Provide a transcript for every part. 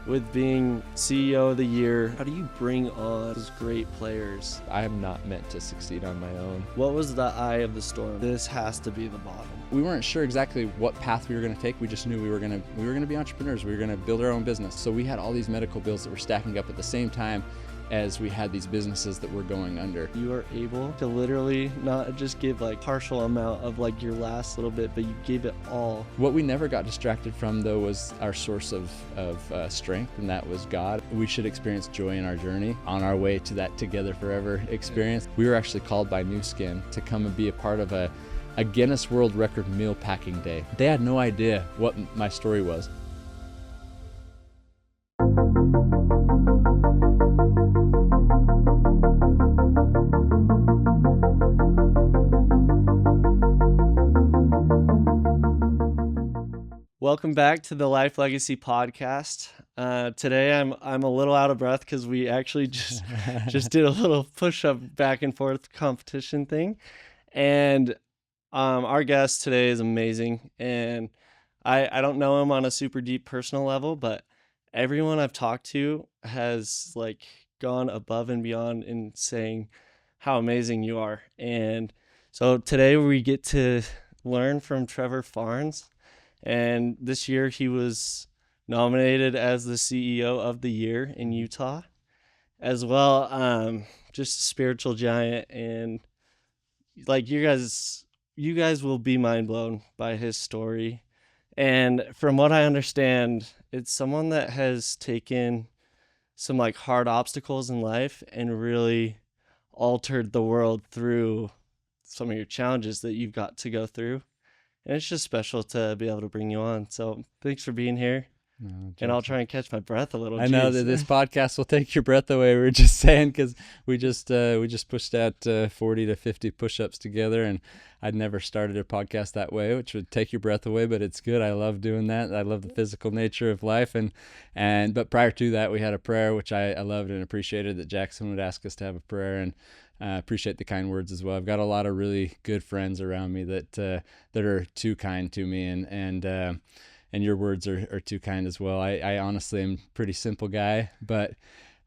with being CEO of the year, how do you bring on those great players? I am not meant to succeed on my own. What was the eye of the storm? This has to be the bottom. We weren't sure exactly what path we were going to take. We just knew we were going to be entrepreneurs. We were going to build our own business. So we had all these medical bills that were stacking up at the same time as we had these businesses that were going under. You are able to literally not just give like partial amount of like your last little bit, but you gave it all. What we never got distracted from though was our source of strength, and that was God. We should experience joy in our journey on our way to that together forever experience. We were actually called by New Skin to come and be a part of a Guinness World Record meal packing day. They had no idea what my story was. Welcome back to the Life Legacy Podcast. Today I'm a little out of breath because we actually just did a little push-up back and forth competition thing, and our guest today is amazing. And I don't know him on a super deep personal level, but everyone I've talked to has like gone above and beyond in saying how amazing you are. And so today we get to learn from Trevor Farnes. And this year he was nominated as the CEO of the year in Utah as well. Just a spiritual giant, and like you guys will be mind blown by his story. And from what I understand, it's someone that has taken some like hard obstacles in life and really altered the world through some of your challenges that you've got to go through. And it's just special to be able to bring you on. So thanks for being here. And I'll try and catch my breath a little. I know that this podcast will take your breath away. We were just saying, because we just pushed out 40 to 50 push-ups together, and I'd never started a podcast that way, which would take your breath away, but it's good. I love doing that. I love the physical nature of life. But prior to that, we had a prayer, which I loved and appreciated that Jackson would ask us to have a prayer, and appreciate the kind words as well. I've got a lot of really good friends around me that are too kind to me, and your words are too kind as well. I honestly am a pretty simple guy, but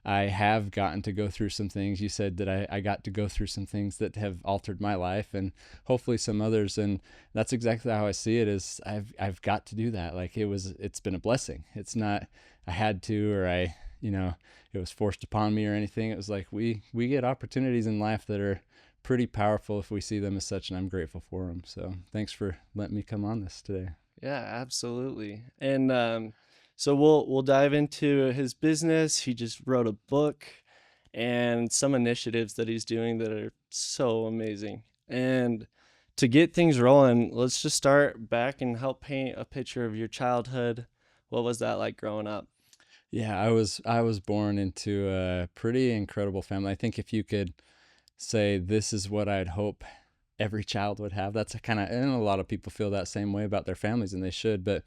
I have gotten to go through some things. You said that I got to go through some things that have altered my life, and hopefully some others. And that's exactly how I see it. Is I've got to do that. Like it's been a blessing. It's not I had to, or it was forced upon me or anything. It was like we get opportunities in life that are pretty powerful if we see them as such, and I'm grateful for them. So thanks for letting me come on this today. Yeah, absolutely. And so we'll dive into his business. He just wrote a book and some initiatives that he's doing that are so amazing. And to get things rolling, let's just start back and help paint a picture of your childhood. What was that like growing up? Yeah, I was born into a pretty incredible family. I think if you could say this is what I'd hope every child would have, that's and a lot of people feel that same way about their families, and they should. But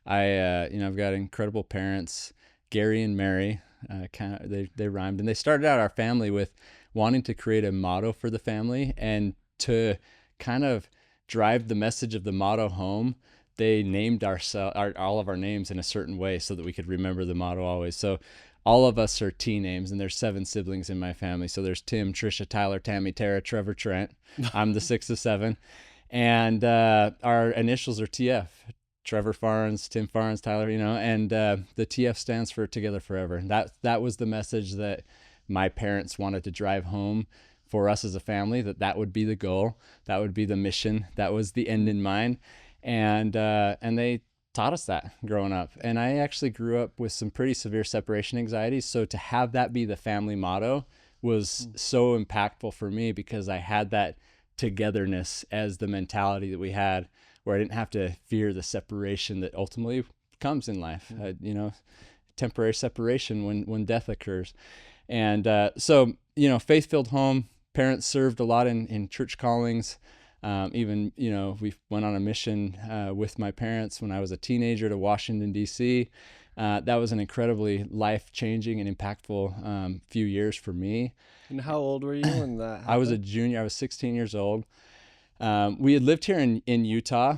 I've got incredible parents, Gary and Mary. They rhymed, and they started out our family with wanting to create a motto for the family, and to kind of drive the message of the motto home, they named all of our names in a certain way so that we could remember the motto always. So all of us are T names, and there's 7 siblings in my family. So there's Tim, Trisha, Tyler, Tammy, Tara, Trevor, Trent. I'm the 6th of 7. And our initials are TF. Trevor Farnes, Tim Farnes, Tyler, and the TF stands for Together Forever. And that was the message that my parents wanted to drive home for us as a family, that would be the goal, that would be the mission, that was the end in mind. And they taught us that growing up. And I actually grew up with some pretty severe separation anxiety. So to have that be the family motto was so impactful for me, because I had that togetherness as the mentality that we had, where I didn't have to fear the separation that ultimately comes in life, temporary separation when death occurs. And so faith-filled home, parents served a lot in church callings. We went on a mission with my parents when I was a teenager to Washington, D.C. That was an incredibly life-changing and impactful few years for me. And how old were you when that happened? I was a junior. I was 16 years old. We had lived here in Utah,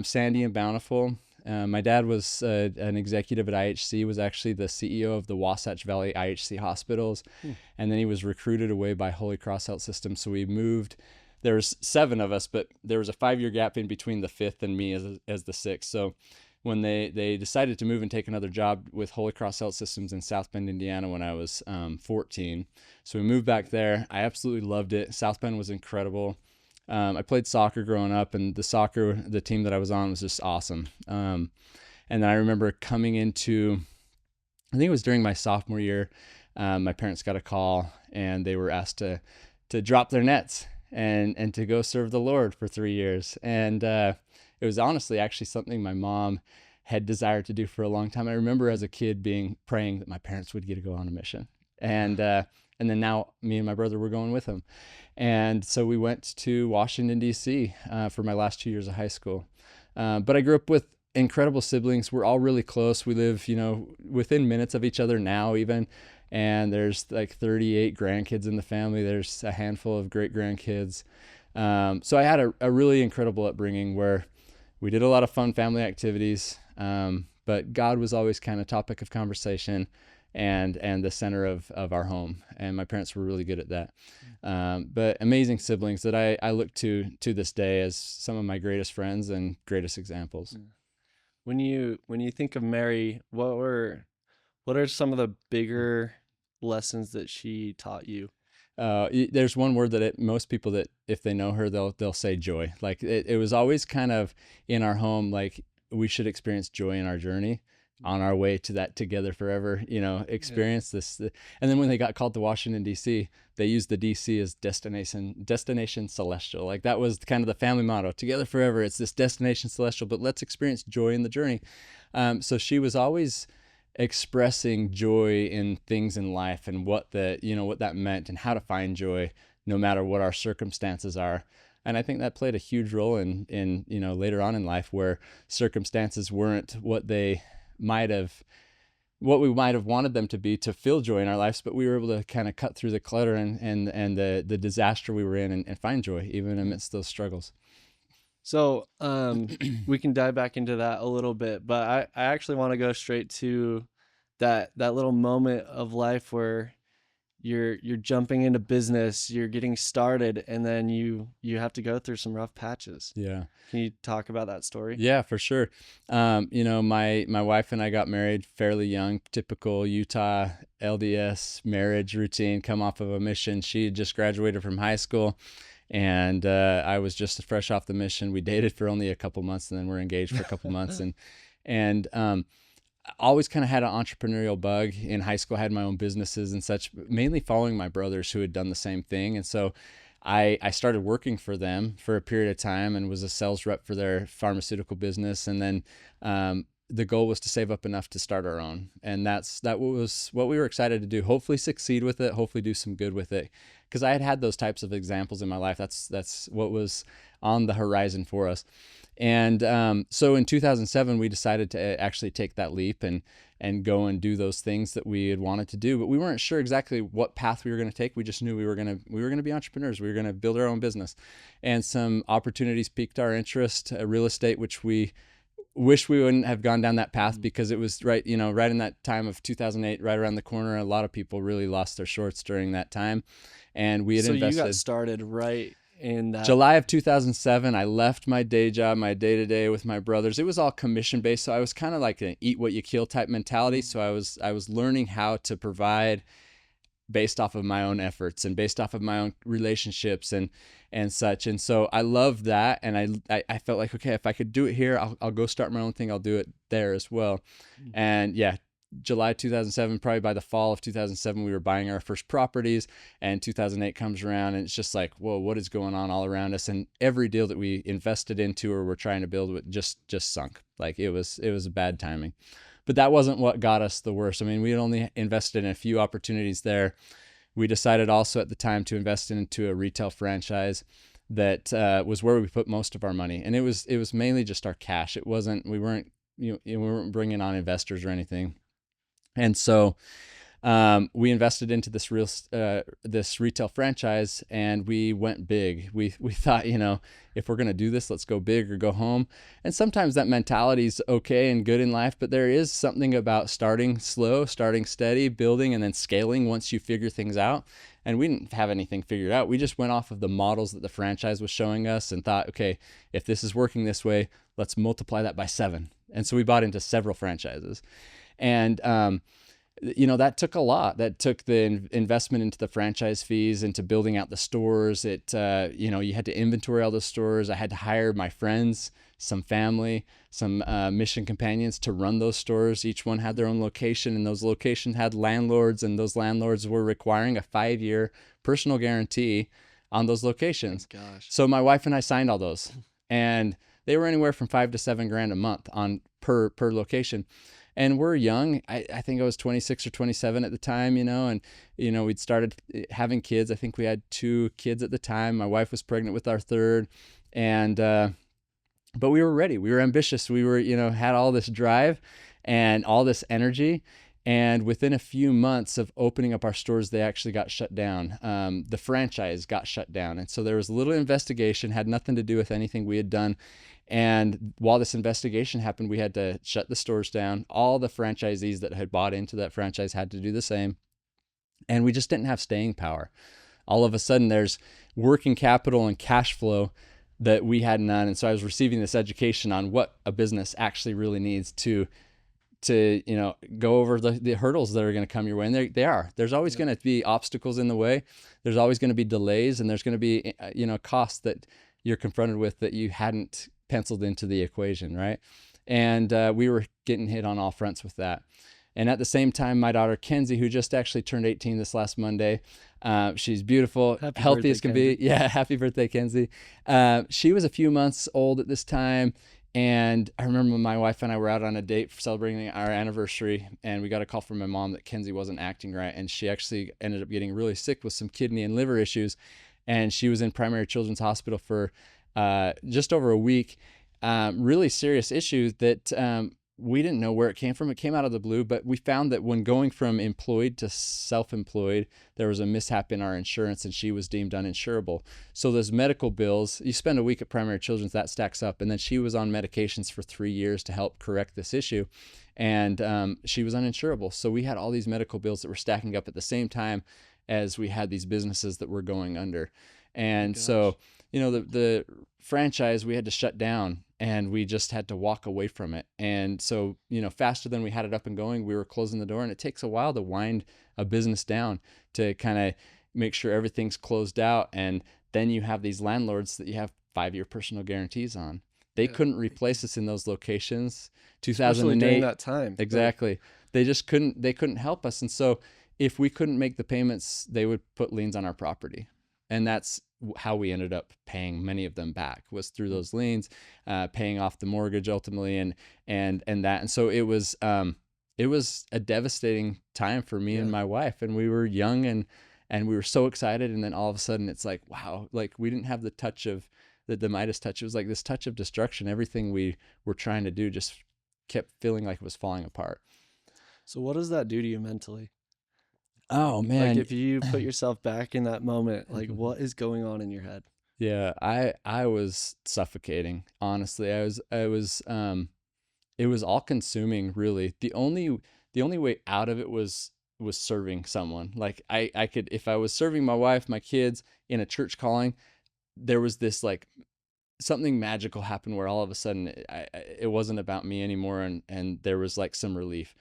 Sandy and Bountiful, My dad was an executive at IHC, was actually the CEO of the Wasatch Valley IHC hospitals. Hmm. And then he was recruited away by Holy Cross Health System. So we moved. There was 7 of us, but there was a 5-year gap in between the 5th and me as the 6th. So when they decided to move and take another job with Holy Cross Health Systems in South Bend, Indiana, when I was 14. So we moved back there. I absolutely loved it. South Bend was incredible. I played soccer growing up, and the team that I was on was just awesome. And then I remember coming into, I think it was during my sophomore year, my parents got a call and they were asked to drop their nets and to go serve the Lord for 3 years. And it was honestly actually something my mom had desired to do for a long time. I remember as a kid praying that my parents would get to go on a mission. And then now me and my brother were going with them. And so we went to Washington, D.C. For my last 2 years of high school. But I grew up with incredible siblings. We're all really close. We live, within minutes of each other now even. And there's like 38 grandkids in the family. There's a handful of great grandkids. So I had a really incredible upbringing where we did a lot of fun family activities. But God was always kind of topic of conversation and the center of our home. And my parents were really good at that. But amazing siblings that I look to this day as some of my greatest friends and greatest examples. When you think of Mary, what are some of the bigger lessons that she taught you? There's one word that most people that if they know her, they'll say joy. Like it was always kind of in our home, like we should experience joy in our journey on our way to that together forever, experience this. And then when they got called to Washington, D.C., they used the D.C. as destination celestial. Like that was kind of the family motto, together forever. It's this destination celestial, but let's experience joy in the journey. So she was always expressing joy in things in life and what that meant and how to find joy no matter what our circumstances are. And I think that played a huge role in later on in life where circumstances weren't what we might have wanted them to be to feel joy in our lives, but we were able to kind of cut through the clutter and the disaster we were in and find joy even amidst those struggles. So we can dive back into that a little bit, but I actually want to go straight to that little moment of life where you're jumping into business, you're getting started, and then you have to go through some rough patches. Yeah. Can you talk about that story? Yeah, for sure. My wife and I got married fairly young, typical Utah LDS marriage routine, come off of a mission. She had just graduated from high school and I was just fresh off the mission. We dated for only a couple months and then we're engaged for a couple months. And always kind of had an entrepreneurial bug. In high school, I had my own businesses and such, mainly following my brothers who had done the same thing. And so I started working for them for a period of time and was a sales rep for their pharmaceutical business. And then the goal was to save up enough to start our own. And that was what we were excited to do. Hopefully succeed with it, hopefully do some good with it. Because I had those types of examples in my life. That's what was on the horizon for us. And so in 2007, we decided to actually take that leap and go and do those things that we had wanted to do, but we weren't sure exactly what path we were going to take. We just knew we were going to be entrepreneurs. We were going to build our own business, and some opportunities piqued our interest. Real estate, which we wish we wouldn't have gone down that path because it was right in that time of 2008, right around the corner. A lot of people really lost their shorts during that time, and we had invested. So you got started right in that. July of 2007, I left my day job, my day-to-day with my brothers. It was all commission-based, so I was kind of like an eat what you kill type mentality. So I was learning how to provide based off of my own efforts and based off of my own relationships and such. And so I loved that, and I felt like, okay, if I could do it here, I'll go start my own thing. I'll do it there as well. And yeah, July 2007, probably by the fall of 2007, we were buying our first properties, and 2008 comes around and it's just like, whoa, what is going on all around us? And every deal that we invested into or were trying to build just sunk. Like it was bad timing. But that wasn't what got us the worst. I mean, we had only invested in a few opportunities there. We decided also at the time to invest into a retail franchise that was where we put most of our money. And it was mainly just our cash. We weren't bringing on investors or anything. And so We invested into this retail franchise, and we went big. We thought, if we're gonna do this, let's go big or go home. And sometimes that mentality is okay and good in life, but there is something about starting slow, starting steady, building, and then scaling once you figure things out. And we didn't have anything figured out. We just went off of the models that the franchise was showing us and thought, okay, if this is working this way, let's multiply that by 7. And so we bought into several franchises. And that took a lot. That took the investment into the franchise fees, into building out the stores. You had to inventory all those stores. I had to hire my friends, some family, some mission companions to run those stores. Each one had their own location, and those locations had landlords, and those landlords were requiring a 5-year personal guarantee on those locations. Oh my gosh. So my wife and I signed all those, and they were anywhere from $5,000 to $7,000 a month on per location. And we're young. I think I was 26 or 27 at the time, and, we'd started having kids. I think we had 2 kids at the time. My wife was pregnant with our third. And, but we were ready. We were ambitious. We were, had all this drive and all this energy. And within a few months of opening up our stores, they actually got shut down. The franchise got shut down. And so there was a little investigation, had nothing to do with anything we had done. And while this investigation happened, we had to shut the stores down. All the franchisees that had bought into that franchise had to do the same. And we just didn't have staying power. All of a sudden, there's working capital and cash flow that we had none. And so I was receiving this education on what a business actually really needs to go over the hurdles that are going to come your way. And they are. There's always going to be obstacles in the way. There's always going to be delays, and there's going to be costs that you're confronted with that you hadn't penciled into the equation, right? And we were getting hit on all fronts with that. And at the same time, my daughter Kenzie, who just actually turned 18 this last Monday, she's beautiful, healthy as can be. Yeah, happy birthday, Kenzie. She was a few months old at this time. And I remember my wife and I were out on a date for celebrating our anniversary, and we got a call from my mom that Kenzie wasn't acting right. And she actually ended up getting really sick with some kidney and liver issues. And she was in Primary Children's Hospital for just over a week. Really serious issue that we didn't know where it came from. It came out of the blue, but we found that when going from employed to self-employed, there was a mishap in our insurance, and she was deemed uninsurable. So those medical bills, you spend a week at Primary Children's, that stacks up. And then she was on medications for 3 years to help correct this issue. And she was uninsurable. So we had all these medical bills that were stacking up at the same time as we had these businesses that were going under. And so, the franchise, we had to shut down, and we just had to walk away from it. And so, faster than we had it up and going, we were closing the door. And it takes a while to wind a business down, to kind of make sure everything's closed out. And then you have these landlords that you have 5-year personal guarantees on. They couldn't replace us in those locations. 2008, especially during that time. Exactly. They just couldn't help us. And so if we couldn't make the payments, they would put liens on our property. And that's how we ended up paying many of them back, was through those liens, paying off the mortgage ultimately, and that. And so it was a devastating time for me and my wife, and we were young and we were so excited. And then all of a sudden it's like, wow, like we didn't have the touch of the Midas touch. It was like this touch of destruction. Everything we were trying to do just kept feeling like it was falling apart. So what does that do to you mentally? Oh man. Like if you put yourself back in that moment, like what is going on in your head? Yeah, I was suffocating. Honestly, it was all consuming, really. The only way out of it was serving someone. Like I could, if I was serving my wife, my kids in a church calling, there was this like something magical happened where all of a sudden it wasn't about me anymore, and there was like some relief.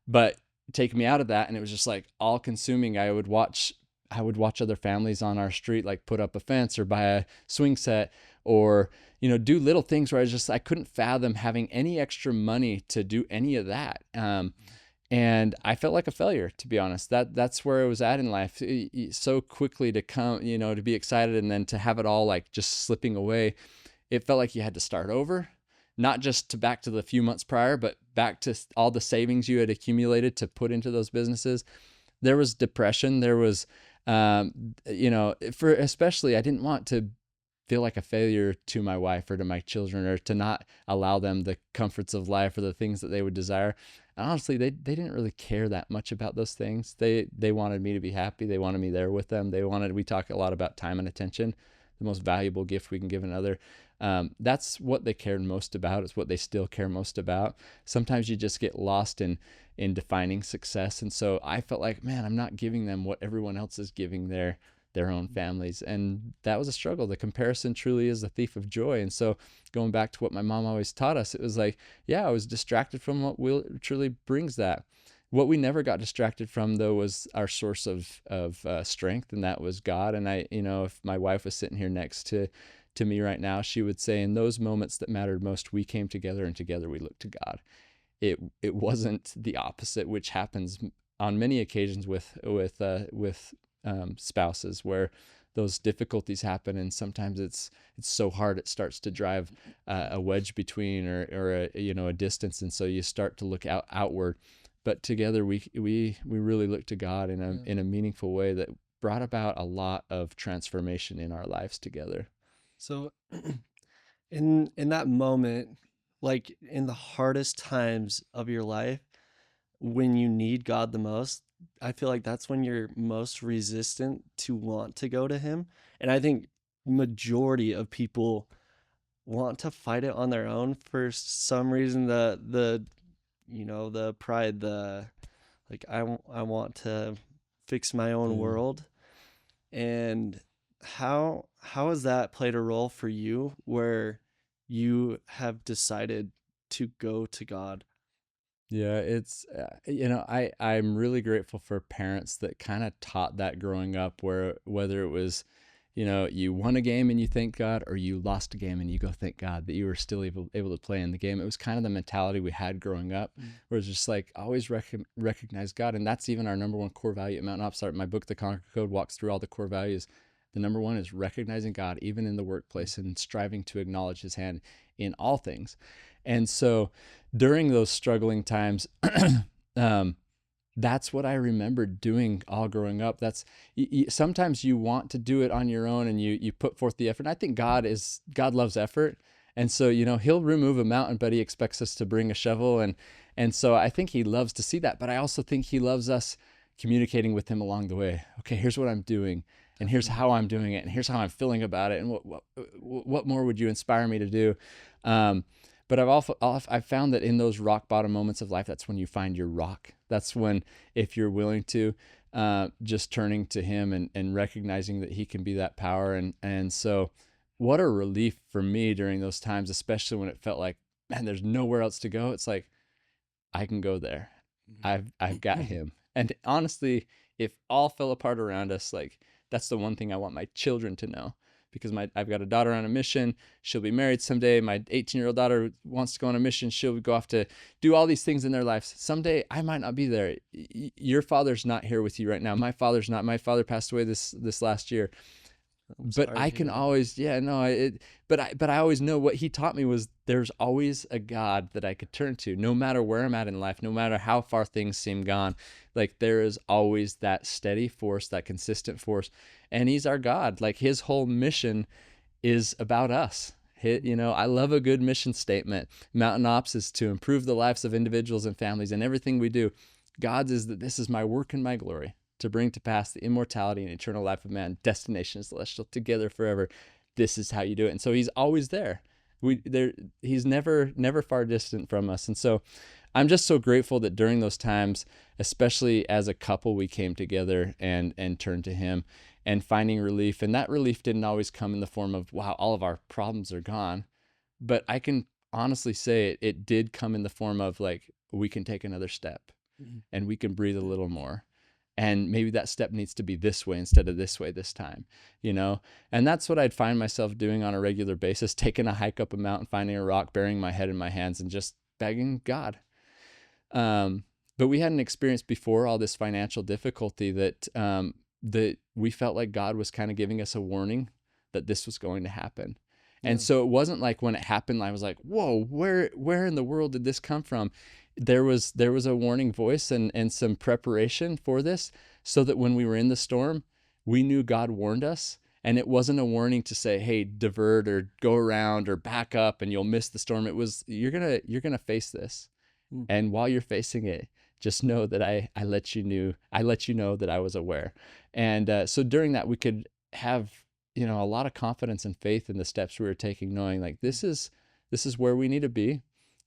But take me out of that, and it was just like all consuming. I would watch other families on our street like put up a fence or buy a swing set, or do little things where I couldn't fathom having any extra money to do any of that. And I felt like a failure, to be honest. That's where I was at in life. So quickly to come, to be excited, and then to have it all like just slipping away. It felt like you had to start over. Not just back to the few months prior, but back to all the savings you had accumulated to put into those businesses. There was depression. There was, especially I didn't want to feel like a failure to my wife or to my children, or to not allow them the comforts of life or the things that they would desire. And honestly, they didn't really care that much about those things. They wanted me to be happy. They wanted me there with them. We talk a lot about time and attention, the most valuable gift we can give another. That's what they cared most about. It's what they still care most about. Sometimes you just get lost in defining success. And so I felt like, man, I'm not giving them what everyone else is giving their own families. And that was a struggle. The comparison truly is the thief of joy. And so going back to what my mom always taught us, it was like, yeah, I was distracted from what truly brings that. What we never got distracted from, though, was our source of strength, and that was God. And if my wife was sitting here next to me right now, she would say, in those moments that mattered most, we came together, and together we looked to God. It wasn't the opposite, which happens on many occasions with spouses, where those difficulties happen, and sometimes it's so hard it starts to drive a wedge between, or a distance, and so you start to look outward. But together we really look to God in a meaningful way that brought about a lot of transformation in our lives together. So in that moment, like in the hardest times of your life, when you need God the most, I feel like that's when you're most resistant to want to go to him. And I think majority of people want to fight it on their own for some reason. The pride, the like I want to fix my own Yeah. world. And how has that played a role for you where you have decided to go to God? Yeah, it's I'm really grateful for parents that kind of taught that growing up, where whether it was, you won a game and you thank God, or you lost a game and you go thank God that you were still able to play in the game. It was kind of the mentality we had growing up, where it's just like always recognize God. And that's even our number one core value at Mountain Ops. My book, The Conquer Code, walks through all the core values. The number one is recognizing God, even in the workplace, and striving to acknowledge his hand in all things. And so during those struggling times, um, that's what I remember doing all growing up. Sometimes you want to do it on your own, and you put forth the effort. And I think God loves effort. And so, he'll remove a mountain, but he expects us to bring a shovel. And so I think he loves to see that, but I also think he loves us communicating with him along the way. Okay, here's what I'm doing, and here's how I'm doing it, and here's how I'm feeling about it. And what more would you inspire me to do? But I've found that in those rock bottom moments of life, that's when you find your rock. That's when, if you're willing to, just turning to him and recognizing that he can be that power. And so what a relief for me during those times, especially when it felt like, man, there's nowhere else to go. It's like, I can go there. I've got him. And honestly, if all fell apart around us, like, that's the one thing I want my children to know, because I've got a daughter on a mission. She'll be married someday. My 18-year-old daughter wants to go on a mission. She'll go off to do all these things in their lives. Someday I might not be there. Your father's not here with you right now. My father's not. My father passed away this last year. But I can always, but I always know what he taught me was there's always a God that I could turn to, no matter where I'm at in life, no matter how far things seem gone. Like, there is always that steady force, that consistent force, and he's our God. Like, his whole mission is about us. I love a good mission statement. Mountain Ops is to improve the lives of individuals and families, and everything we do. God's is that this is my work and my glory, to bring to pass the immortality and eternal life of man, destination celestial, together forever. This is how you do it. And so he's always there. He's never far distant from us. And so I'm just so grateful that during those times, especially as a couple, we came together and turned to him and finding relief. And that relief didn't always come in the form of, wow, all of our problems are gone. But I can honestly say it did come in the form of, like, we can take another step and we can breathe a little more. And maybe that step needs to be this way instead of this way this time, And that's what I'd find myself doing on a regular basis, taking a hike up a mountain, finding a rock, burying my head in my hands, and just begging God. But we had an experience before all this financial difficulty that we felt like God was kind of giving us a warning that this was going to happen. And so it wasn't like when it happened, I was like, whoa, where in the world did this come from? There was a warning voice and some preparation for this, so that when we were in the storm, we knew God warned us, And it wasn't a warning to say, hey, divert or go around or back up and you'll miss the storm. It was, you're gonna face this. Mm. And while you're facing it, just know that I let you know that I was aware. And so during that, we could have, a lot of confidence and faith in the steps we were taking, knowing like this is where we need to be.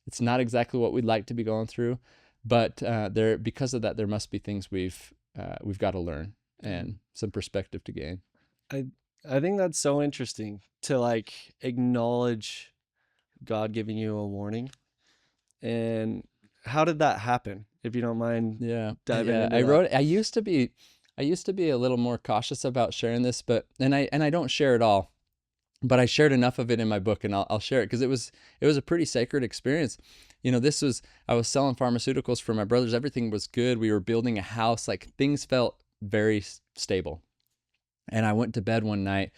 It's not exactly what we'd like to be going through, but because of that, there must be things we've got to learn and some perspective to gain. I I think that's so interesting to like acknowledge God giving you a warning. And how did that happen? If you don't mind Yeah, diving yeah. into that. I used to be a little more cautious about sharing this, but and I don't share it all, but I shared enough of it in my book, and I'll share it because it was a pretty sacred experience. I was selling pharmaceuticals for my brothers. Everything was good. We were building a house. Like things felt very stable. And I went to bed one night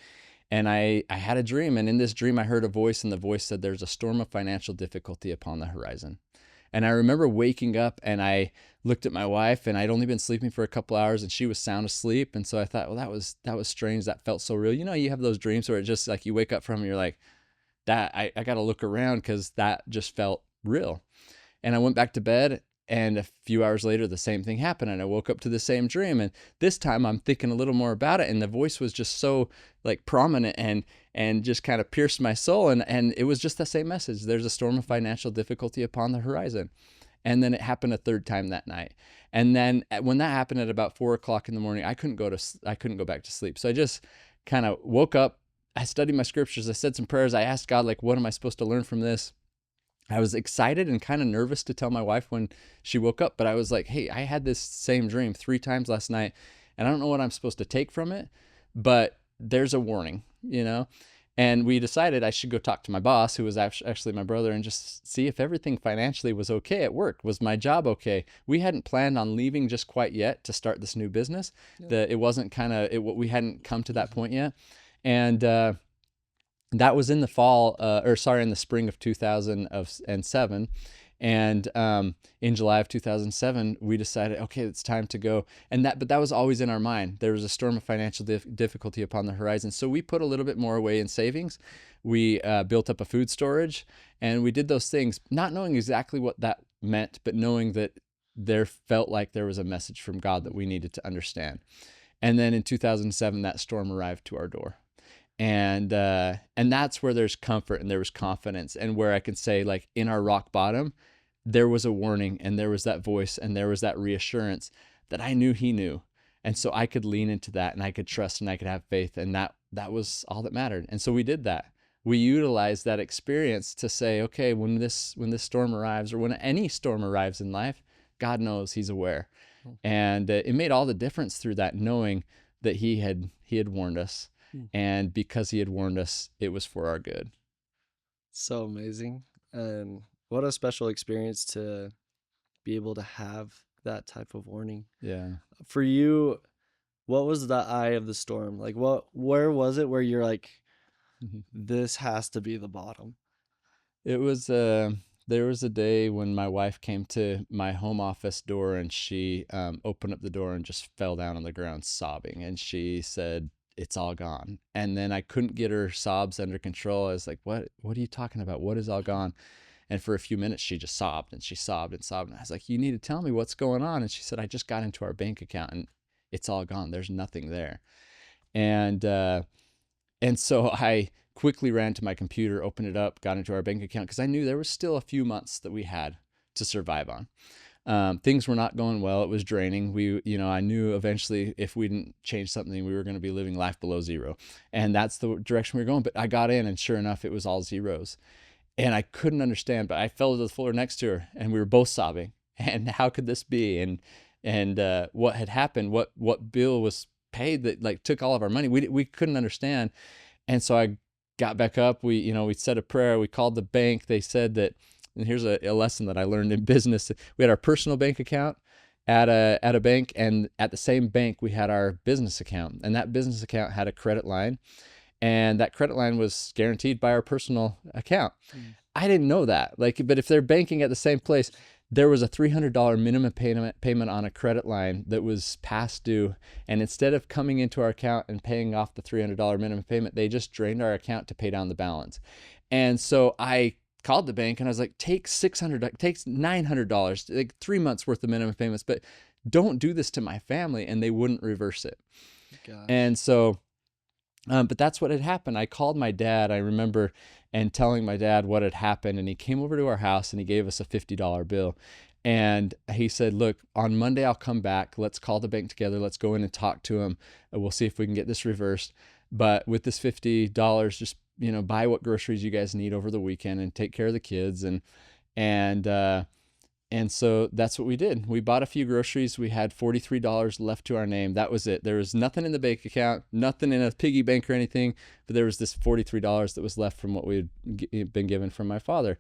and I had a dream. And in this dream, I heard a voice, and the voice said, there's a storm of financial difficulty upon the horizon. And I remember waking up and I looked at my wife, and I'd only been sleeping for a couple hours and she was sound asleep. And so I thought, well, that was strange. That felt so real. You have those dreams where it just like you wake up from and you're like, that I got to look around because that just felt real. And I went back to bed, and a few hours later, the same thing happened. And I woke up to the same dream. And this time I'm thinking a little more about it. And the voice was just so like prominent and just kind of pierced my soul. And it was just the same message. There's a storm of financial difficulty upon the horizon. And then it happened a third time that night. And then when that happened at about 4 o'clock in the morning, I couldn't go back to sleep. So I just kind of woke up. I studied my scriptures. I said some prayers. I asked God, like, what am I supposed to learn from this? I was excited and kind of nervous to tell my wife when she woke up, but I was like, hey, I had this same dream 3 times last night, and I don't know what I'm supposed to take from it, but there's a warning. And we decided I should go talk to my boss, who was actually my brother, and just see if everything financially was okay at work. Was my job okay? We hadn't planned on leaving just quite yet to start this new business. Yeah. It wasn't we hadn't come to that point yet. And that was in the in the spring of 2007. And in July of 2007, we decided, okay, it's time to go. But that was always in our mind. There was a storm of financial difficulty upon the horizon. So we put a little bit more away in savings. We built up a food storage, and we did those things, not knowing exactly what that meant, but knowing that there felt like there was a message from God that we needed to understand. And then in 2007, that storm arrived to our door. And that's where there's comfort and there was confidence, and where I can say, like, in our rock bottom, there was a warning, and there was that voice, and there was that reassurance that I knew he knew. And so I could lean into that, and I could trust, and I could have faith, and that was all that mattered. And so we did that. We utilized that experience to say, okay, when this storm arrives, or when any storm arrives in life, God knows, he's aware. And it made all the difference through that, knowing that he had warned us. And because he had warned us, it was for our good. So amazing. And what a special experience to be able to have that type of warning. Yeah. For you, what was the eye of the storm? Like where was it where you're like, this has to be the bottom? It was there was a day when my wife came to my home office door, and she opened up the door and just fell down on the ground sobbing. And she said, it's all gone. And then I couldn't get her sobs under control. I was like, what are you talking about? What is all gone? And for a few minutes, she just sobbed and she sobbed and sobbed. And I was like, you need to tell me what's going on. And she said, I just got into our bank account and it's all gone. There's nothing there. And so I quickly ran to my computer, opened it up, got into our bank account, because I knew there was still a few months that we had to survive on. Things were not going well. It was draining. I knew eventually if we didn't change something, we were going to be living life below zero. And that's the direction we were going. But I got in, and sure enough, it was all zeros. And I couldn't understand, but I fell to the floor next to her, and we were both sobbing. And how could this be? And what had happened, what bill was paid that like took all of our money? We couldn't understand. And so I got back up. We said a prayer. We called the bank. They said that, and here's a lesson that I learned in business. We had our personal bank account at a bank, and at the same bank we had our business account, and that business account had a credit line, and that credit line was guaranteed by our personal account. I didn't know that, but if they're banking at the same place, there was a $300 minimum payment on a credit line that was past due. And instead of coming into our account and paying off the $300 minimum payment, they just drained our account to pay down the balance. And so I called the bank and I was like, take $900, like 3 months worth of minimum payments, but don't do this to my family. And they wouldn't reverse it. Gosh. And so, but that's what had happened. I called my dad, I remember, and telling my dad what had happened. And he came over to our house and he gave us a $50 bill. And he said, look, on Monday, I'll come back. Let's call the bank together. Let's go in and talk to him. We'll see if we can get this reversed. But with this $50, just, buy what groceries you guys need over the weekend and take care of the kids. And so that's what we did. We bought a few groceries. We had $43 left to our name. That was it. There was nothing in the bank account, nothing in a piggy bank or anything, but there was this $43 that was left from what we had been given from my father.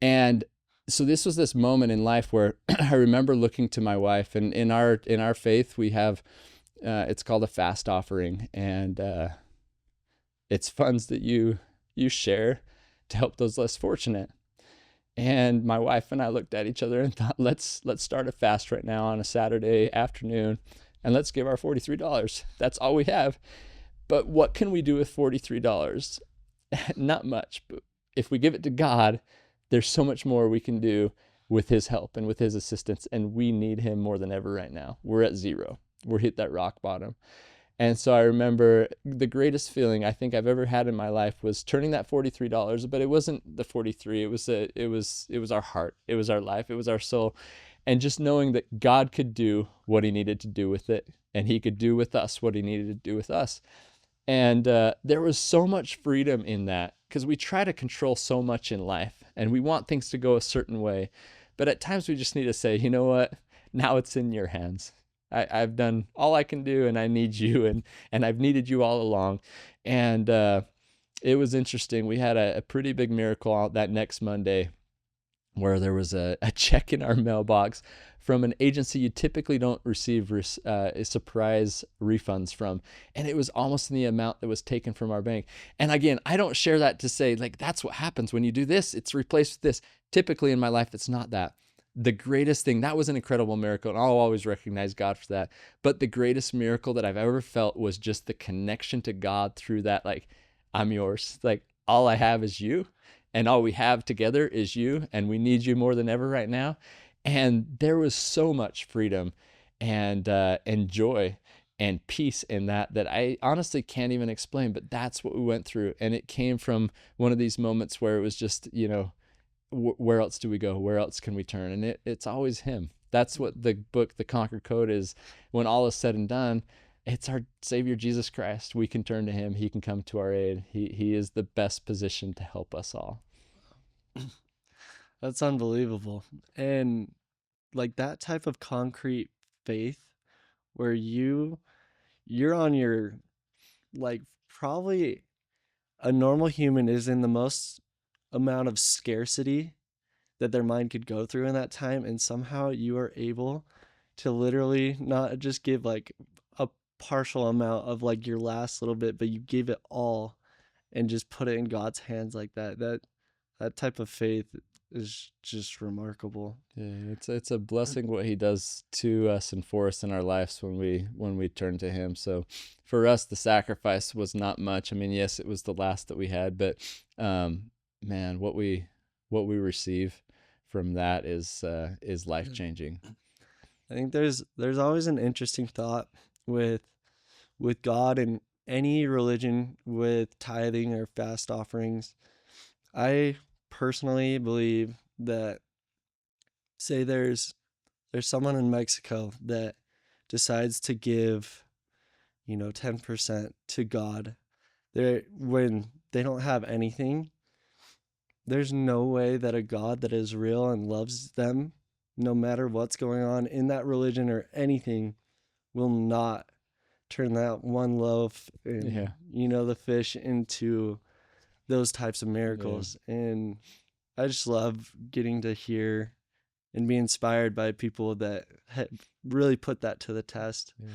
And so this was this moment in life where I remember looking to my wife, and in our faith, we have, it's called a fast offering. And it's funds that you share to help those less fortunate. And my wife and I looked at each other and thought, let's start a fast right now on a Saturday afternoon, and let's give our $43. That's all we have. But what can we do with $43? Not much. But if we give it to God, there's so much more we can do with his help and with his assistance. And we need him more than ever right now. We're at zero. We're hit that rock bottom. And so I remember the greatest feeling I think I've ever had in my life was turning that $43, but it wasn't the 43. It was our heart. It was our life. It was our soul. And just knowing that God could do what he needed to do with it, and he could do with us what he needed to do with us. And there was so much freedom in that, because we try to control so much in life and we want things to go a certain way. But at times we just need to say, you know what? Now it's in your hands. I've done all I can do, and I need you, and I've needed you all along. And it was interesting. We had a pretty big miracle out that next Monday, where there was a check in our mailbox from an agency you typically don't receive surprise refunds from. And it was almost in the amount that was taken from our bank. And again, I don't share that to say, like, that's what happens when you do this. It's replaced with this. Typically in my life, it's not that. The greatest thing, that was an incredible miracle, and I'll always recognize God for that. But the greatest miracle that I've ever felt was just the connection to God through that. Like, I'm yours. Like, all I have is you, and all we have together is you, and we need you more than ever right now. And there was so much freedom and joy and peace in that I honestly can't even explain, but that's what we went through. And it came from one of these moments where it was just, where else do we go? Where else can we turn? And it's always him. That's what the book, The Conquer Code, is. When all is said and done, it's our Savior, Jesus Christ. We can turn to him. He can come to our aid. He is the best position to help us all. That's unbelievable. And like that type of concrete faith where you're on your, like, probably a normal human is in the most amount of scarcity that their mind could go through in that time, and somehow you are able to literally not just give like a partial amount of like your last little bit, but you give it all and just put it in God's hands like that. That type of faith is just remarkable. Yeah, it's a blessing what he does to us and for us in our lives when we turn to him. So for us, the sacrifice was not much. I mean, yes, it was the last that we had, but man, what we receive from that is life changing. I think there's always an interesting thought with God and any religion with tithing or fast offerings. I personally believe that, say there's someone in Mexico that decides to give 10% to God. When they don't have anything, there's no way that a God that is real and loves them, no matter what's going on in that religion or anything, will not turn that one loaf and the fish into those types of miracles. Yeah. And I just love getting to hear and be inspired by people that really put that to the test. Yeah.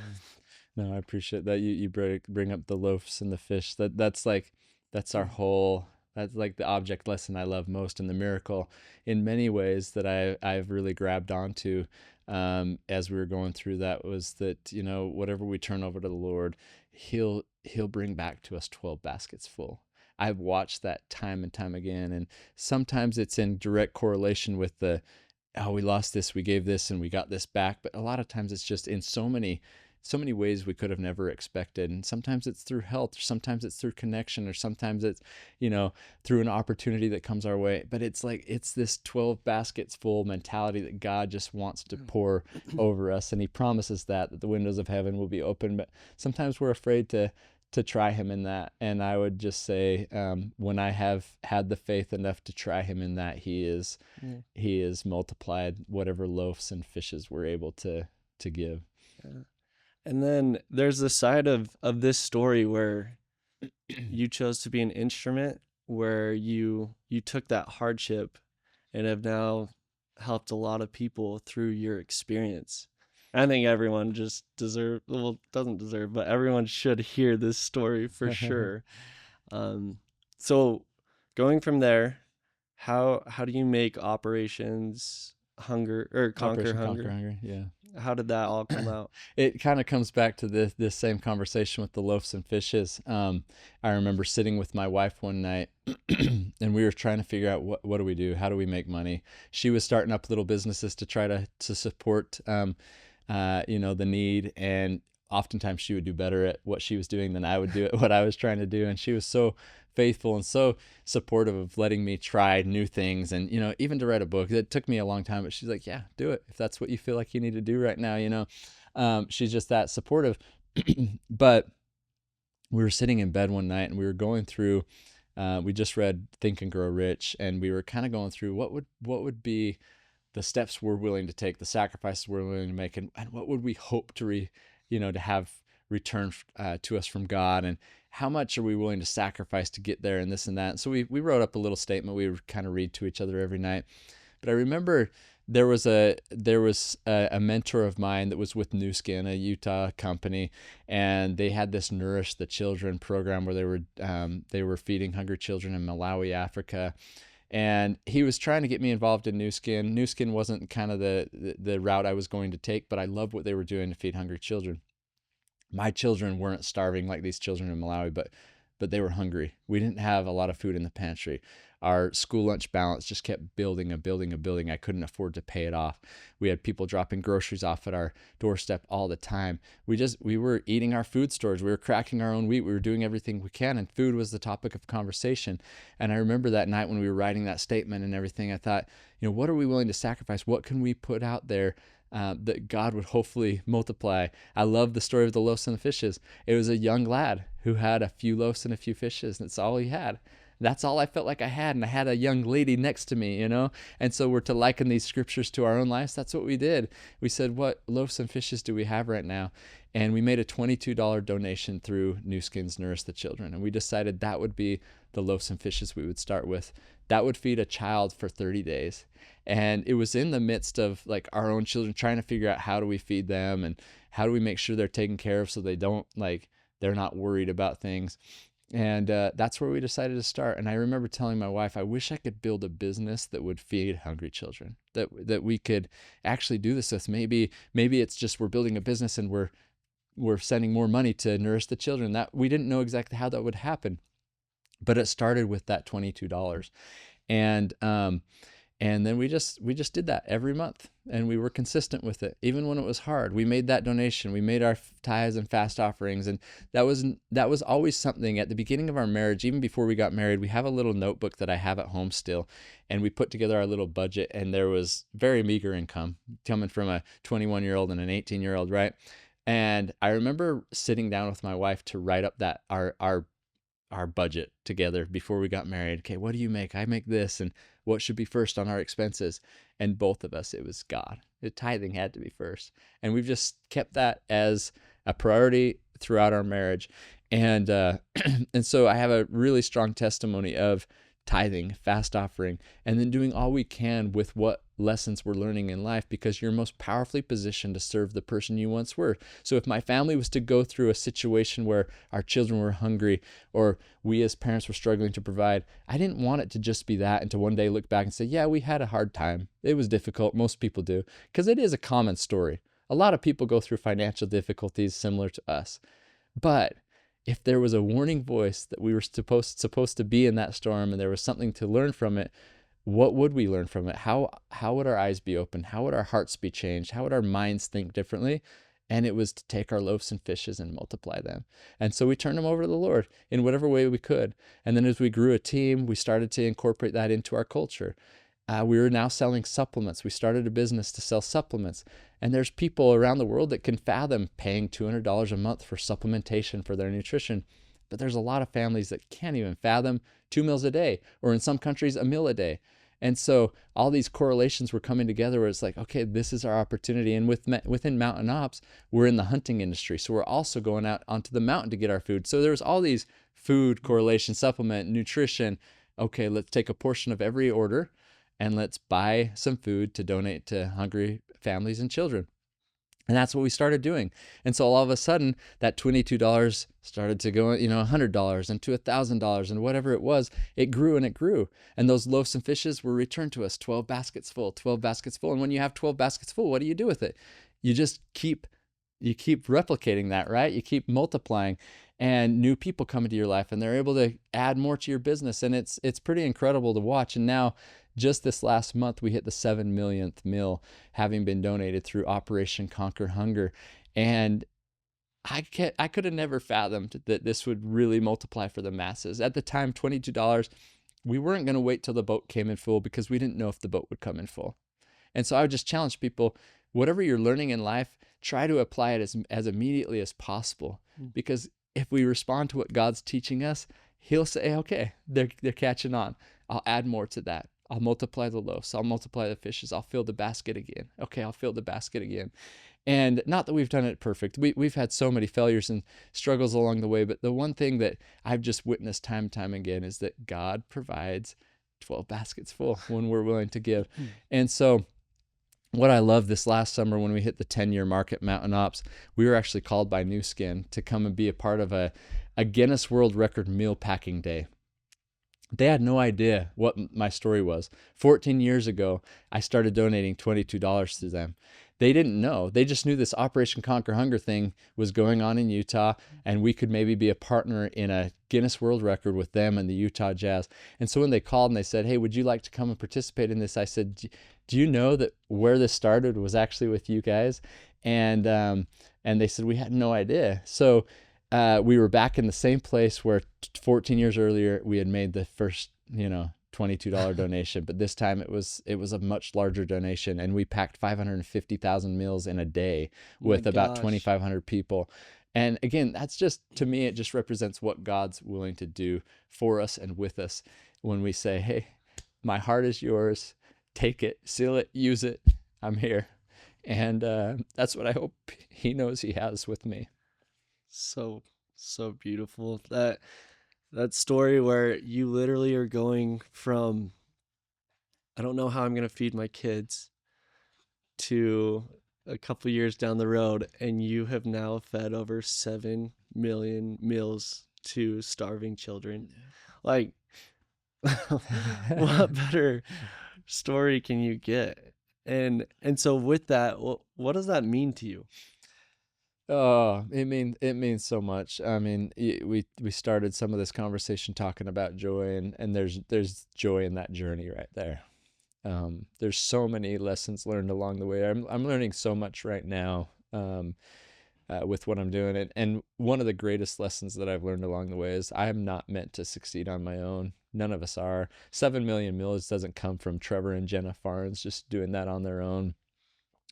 No, I appreciate that you bring up the loaves and the fish. That's our whole That's like the object lesson I love most, and the miracle in many ways that I've really grabbed onto as we were going through that was that, you know, whatever we turn over to the Lord, he'll bring back to us 12 baskets full. I've watched that time and time again, and sometimes it's in direct correlation with the, oh, we lost this, we gave this, and we got this back. But a lot of times it's just in so many ways we could have never expected. And sometimes it's through health, or sometimes it's through connection, or sometimes it's, you know, through an opportunity that comes our way. But it's like, it's this 12 baskets full mentality that God just wants to pour over us. And he promises that the windows of heaven will be open. But sometimes we're afraid to try him in that. And I would just say, when I have had the faith enough to try him in that, Yeah. he is multiplied whatever loaves and fishes we're able to give. Yeah. And then there's the side of this story where you chose to be an instrument, where you took that hardship and have now helped a lot of people through your experience. I think everyone just doesn't deserve, but everyone should hear this story for sure. So going from there, how do you make operations hunger or conquer Operation Conquer hunger? Hunger, yeah. How did that all come out? It kind of comes back to this same conversation with the loaves and fishes. I remember sitting with my wife one night, and we were trying to figure out what do we do? How do we make money? She was starting up little businesses to try to support, you know, the need, and oftentimes she would do better at what she was doing than I would do at what I was trying to do. And she was so faithful and so supportive of letting me try new things, and, you know, even to write a book. It took me a long time, but she's like, yeah, do it if that's what you feel like you need to do right now, you know. She's just that supportive. But we were sitting in bed one night, and we were going through, we just read Think and Grow Rich, and we were kind of going through what would be the steps we're willing to take, the sacrifices we're willing to make, and what would we hope to to have return to us from God, and how much are we willing to sacrifice to get there, and this and that. And so we wrote up a little statement we would kind of read to each other every night. But I remember there was a mentor of mine that was with New Skin, a Utah company, and they had this Nourish the Children program where they were feeding hungry children in Malawi, Africa. And he was trying to get me involved in New Skin. New Skin wasn't kind of the route I was going to take, but I loved what they were doing to feed hungry children. My children weren't starving like these children in Malawi, but they were hungry. We didn't have a lot of food in the pantry. Our school lunch balance just kept building and building and building. I couldn't afford to pay it off. We had people dropping groceries off at our doorstep all the time. We were eating our food storage. We were cracking our own wheat. We were doing everything we can, and food was the topic of conversation. And I remember that night when we were writing that statement and everything, I thought, you know, what are we willing to sacrifice? What can we put out there that God would hopefully multiply? I love the story of the loaves and the fishes. It was a young lad who had a few loaves and a few fishes. That's all he had. That's all I felt like I had. And I had a young lady next to me, you know? And so we're to liken these scriptures to our own lives. That's what we did. We said, what loaves and fishes do we have right now? And we made a $22 donation through New Skin's Nourish the Children. And we decided that would be the loaves and fishes we would start with. That would feed a child for 30 days. And it was in the midst of like our own children trying to figure out how do we feed them and how do we make sure they're taken care of so they don't they're not worried about things. And that's where we decided to start. And I remember telling my wife, I wish I could build a business that would feed hungry children, that we could actually do this with. Maybe it's just we're building a business and we're sending more money to nourish the children. That we didn't know exactly how that would happen, but it started with that $22. And then we just did that every month, and we were consistent with it. Even when it was hard, we made that donation. We made our tithes and fast offerings. And that was always something at the beginning of our marriage. Even before we got married, we have a little notebook that I have at home still. And we put together our little budget, and there was very meager income coming from a 21-year-old and an 18-year-old, right? And I remember sitting down with my wife to write up that our budget together before we got married. Okay, what do you make? I make this, and what should be first on our expenses? And both of us, it was God. The tithing had to be first. And we've just kept that as a priority throughout our marriage. And and so I have a really strong testimony of tithing, fast offering, and then doing all we can with what lessons we're learning in life, because you're most powerfully positioned to serve the person you once were. So if my family was to go through a situation where our children were hungry, or we as parents were struggling to provide, I didn't want it to just be that and to one day look back and say, yeah, we had a hard time. It was difficult. Most people do, because it is a common story. A lot of people go through financial difficulties similar to us. But if there was a warning voice that we were supposed to be in that storm, and there was something to learn from it, what would we learn from it? How would our eyes be open? How would our hearts be changed? How would our minds think differently? And it was to take our loaves and fishes and multiply them. And so we turned them over to the Lord in whatever way we could. And then as we grew a team, we started to incorporate that into our culture. We were now selling supplements. We started a business to sell supplements. And there's people around the world that can fathom paying $200 a month for supplementation for their nutrition. But there's a lot of families that can't even fathom 2 meals a day, or in some countries, a meal a day. And so all these correlations were coming together where it's like, okay, this is our opportunity. And within Mountain Ops, we're in the hunting industry. So we're also going out onto the mountain to get our food. So there's all these food correlation, supplement, nutrition. Okay, let's take a portion of every order and let's buy some food to donate to hungry families and children. And that's what we started doing. And so all of a sudden, that $22 started to go, $100 and to $1,000 and whatever it was, it grew and it grew. And those loaves and fishes were returned to us, 12 baskets full, 12 baskets full. And when you have 12 baskets full, what do you do with it? You just keep replicating that, right? You keep multiplying, and new people come into your life and they're able to add more to your business. And it's pretty incredible to watch. And now, just this last month, we hit the 7 millionth meal having been donated through Operation Conquer Hunger. And I could have never fathomed that this would really multiply for the masses. At the time, $22, we weren't going to wait till the boat came in full, because we didn't know if the boat would come in full. And so I would just challenge people, whatever you're learning in life, try to apply it as immediately as possible. Because if we respond to what God's teaching us, He'll say, okay, they're catching on. I'll add more to that. I'll multiply the loaves. I'll multiply the fishes. I'll fill the basket again. Okay, I'll fill the basket again. And not that we've done it perfect. We've had so many failures and struggles along the way. But the one thing that I've just witnessed time and time again is that God provides 12 baskets full when we're willing to give. And so what I love, this last summer when we hit the 10-year mark at Mountain Ops, we were actually called by New Skin to come and be a part of a Guinness World Record meal packing day. They had no idea what my story was. 14 years ago, I started donating $22 to them. They didn't know. They just knew this Operation Conquer Hunger thing was going on in Utah, and we could maybe be a partner in a Guinness World Record with them and the Utah Jazz. And so when they called and they said, hey, would you like to come and participate in this? I said, do you know that where this started was actually with you guys? And they said, we had no idea. So we were back in the same place where 14 years earlier we had made the first, $22 donation, but this time it was a much larger donation, and we packed 550,000 meals in a day with about 2,500 people. And again, that's just, to me, it just represents what God's willing to do for us and with us when we say, hey, my heart is yours. Take it, seal it, use it. I'm here. And that's what I hope He knows He has with me. So beautiful. That story where you literally are going from, I don't know how I'm going to feed my kids, to a couple years down the road, and you have now fed over 7 million meals to starving children. Like, what better story can you get? And so with that, what does that mean to you? Oh, it means so much. I mean, we started some of this conversation talking about joy, and there's joy in that journey right there. There's so many lessons learned along the way. I'm learning so much right now with what I'm doing, and one of the greatest lessons that I've learned along the way is I am not meant to succeed on my own. None of us are. 7 million meals doesn't come from Trevor and Jenna Farnes just doing that on their own.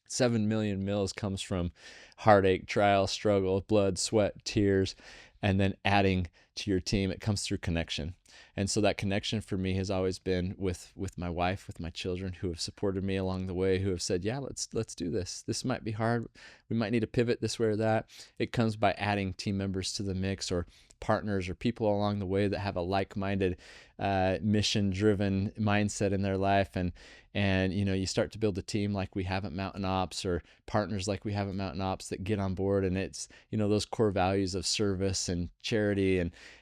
7 million meals comes from heartache, trial, struggle, blood, sweat, tears, and then adding to your team. It comes through connection. And so that connection for me has always been with my wife, with my children, who have supported me along the way, who have said, yeah, let's do this. This might be hard. We might need to pivot this way or that. It comes by adding team members to the mix, or partners or people along the way that have a like-minded, mission-driven mindset in their life. And you start to build a team like we have at Mountain Ops, or partners like we have at Mountain Ops, that get on board. And it's, those core values of service and charity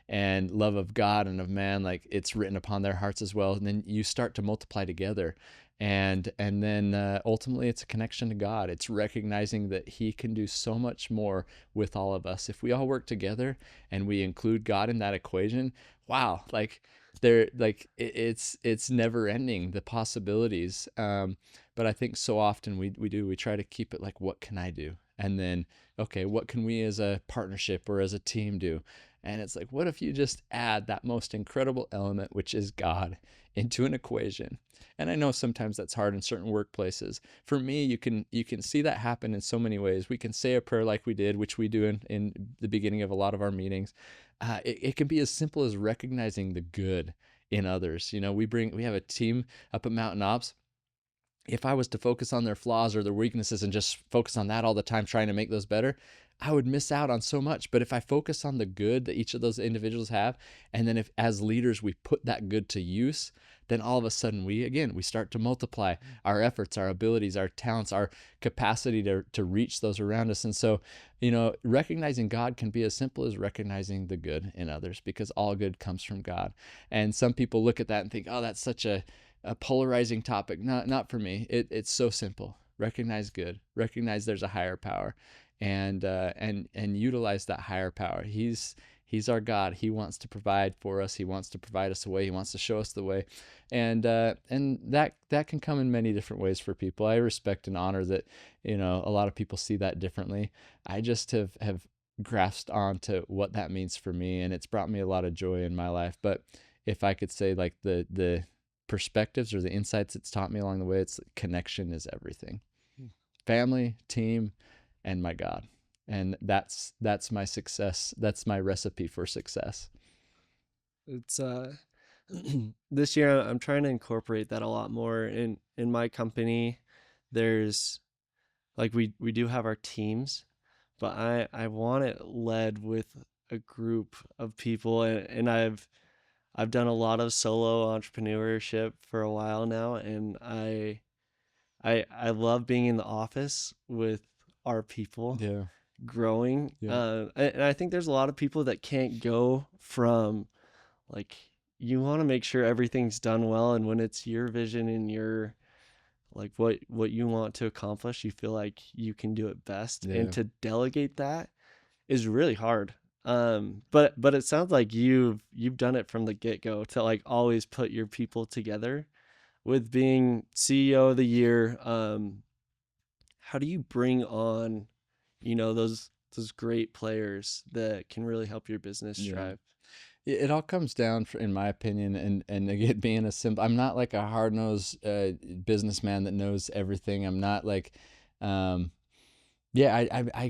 and love of God and of man, like it's written upon their hearts as well. And then you start to multiply together. And then ultimately it's a connection to God. It's recognizing that he can do so much more with all of us if we all work together and we include God in that equation. Wow, it's never ending, the possibilities. But I think so often we try to keep it like, what can I do? And then, okay, what can we as a partnership or as a team do? And it's like, what if you just add that most incredible element, which is God, into an equation? And I know sometimes that's hard in certain workplaces. For me, you can see that happen in so many ways. We can say a prayer like we did, which we do in the beginning of a lot of our meetings. It can be as simple as recognizing the good in others. We have a team up at Mountain Ops. If I was to focus on their flaws or their weaknesses and just focus on that all the time, trying to make those better, I would miss out on so much. But if I focus on the good that each of those individuals have, and then if as leaders we put that good to use, then all of a sudden we start to multiply our efforts, our abilities, our talents, our capacity to reach those around us. And so, recognizing God can be as simple as recognizing the good in others, because all good comes from God. And some people look at that and think, oh, that's such a polarizing topic. Not for me. It's so simple. Recognize good. Recognize there's a higher power, and utilize that higher power. He's our God. He wants to provide for us. He wants to provide us a way. He wants to show us the way, and that can come in many different ways for people. I respect and honor that. A lot of people see that differently. I just have grasped onto what that means for me, and it's brought me a lot of joy in my life. But if I could say, like, the perspectives or the insights it's taught me along the way, it's connection is everything. Family, team, and my God. And that's my success. That's my recipe for success. It's this year I'm trying to incorporate that a lot more in my company. There's like we do have our teams, but I want it led with a group of people, and I've done a lot of solo entrepreneurship for a while now, and I love being in the office with our people Yeah. growing. Yeah. And I think there's a lot of people that can't go from, like, you want to make sure everything's done well, and when it's your vision and your, like, what you want to accomplish, you feel like you can do it best. Yeah. And to delegate that is really hard. But it sounds like you've done it from the get-go to, like, always put your people together. With being CEO of the year, how do you bring on, those great players that can really help your business strive? It all comes down, in my opinion, and again, being a simple, I'm not like a hard-nosed businessman that knows everything. I'm not like, I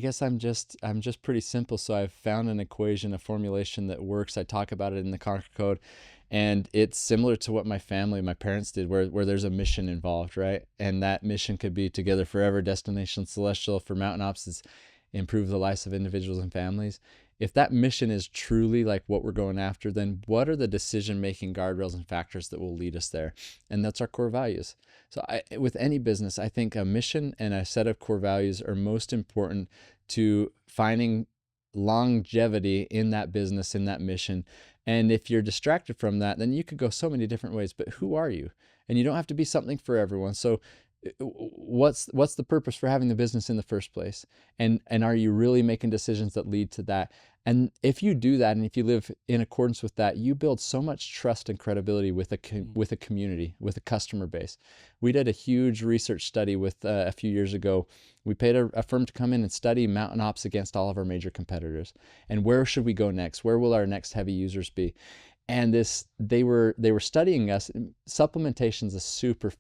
guess I'm just pretty simple. So I've found an equation, a formulation that works. I talk about it in the Conquer Code, and it's similar to what my parents did, where there's a mission involved, right? And that mission could be Together Forever, Destination Celestial. For Mountain Ops, is improve the lives of individuals and families. If that mission is truly like what we're going after, then what are the decision-making guardrails and factors that will lead us there? And that's our core values. So with any business, I think a mission and a set of core values are most important to finding longevity in that business, in that mission. And if you're distracted from that, then you could go so many different ways. But who are you? And you don't have to be something for everyone. So what's the purpose for having the business in the first place? And are you really making decisions that lead to that? And if you do that, and if you live in accordance with that, you build so much trust and credibility with a community, with a customer base. We did a huge research study with a few years ago. We paid a firm to come in and study Mountain Ops against all of our major competitors. And where should we go next? Where will our next heavy users be? And they were studying us. Supplementation is a super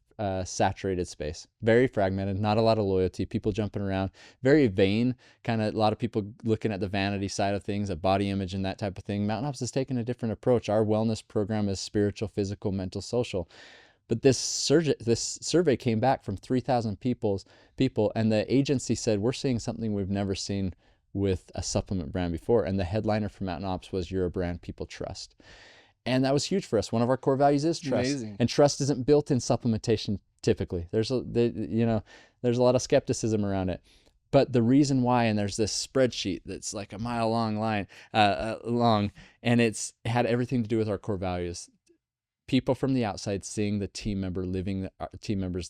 saturated space, very fragmented, not a lot of loyalty, people jumping around, very vain, kind of a lot of people looking at the vanity side of things, at body image and that type of thing. Mountain Ops is taking a different approach. Our wellness program is spiritual, physical, mental, social. But this survey came back from 3,000 people, and the agency said, we're seeing something we've never seen with a supplement brand before. And the headliner for Mountain Ops was, you're a brand people trust. And that was huge for us. One of our core values is trust. Amazing. And trust isn't built in supplementation typically. There's a lot of skepticism around it. But the reason why, and there's this spreadsheet that's like a mile long, and it's had everything to do with our core values. People from the outside seeing the team members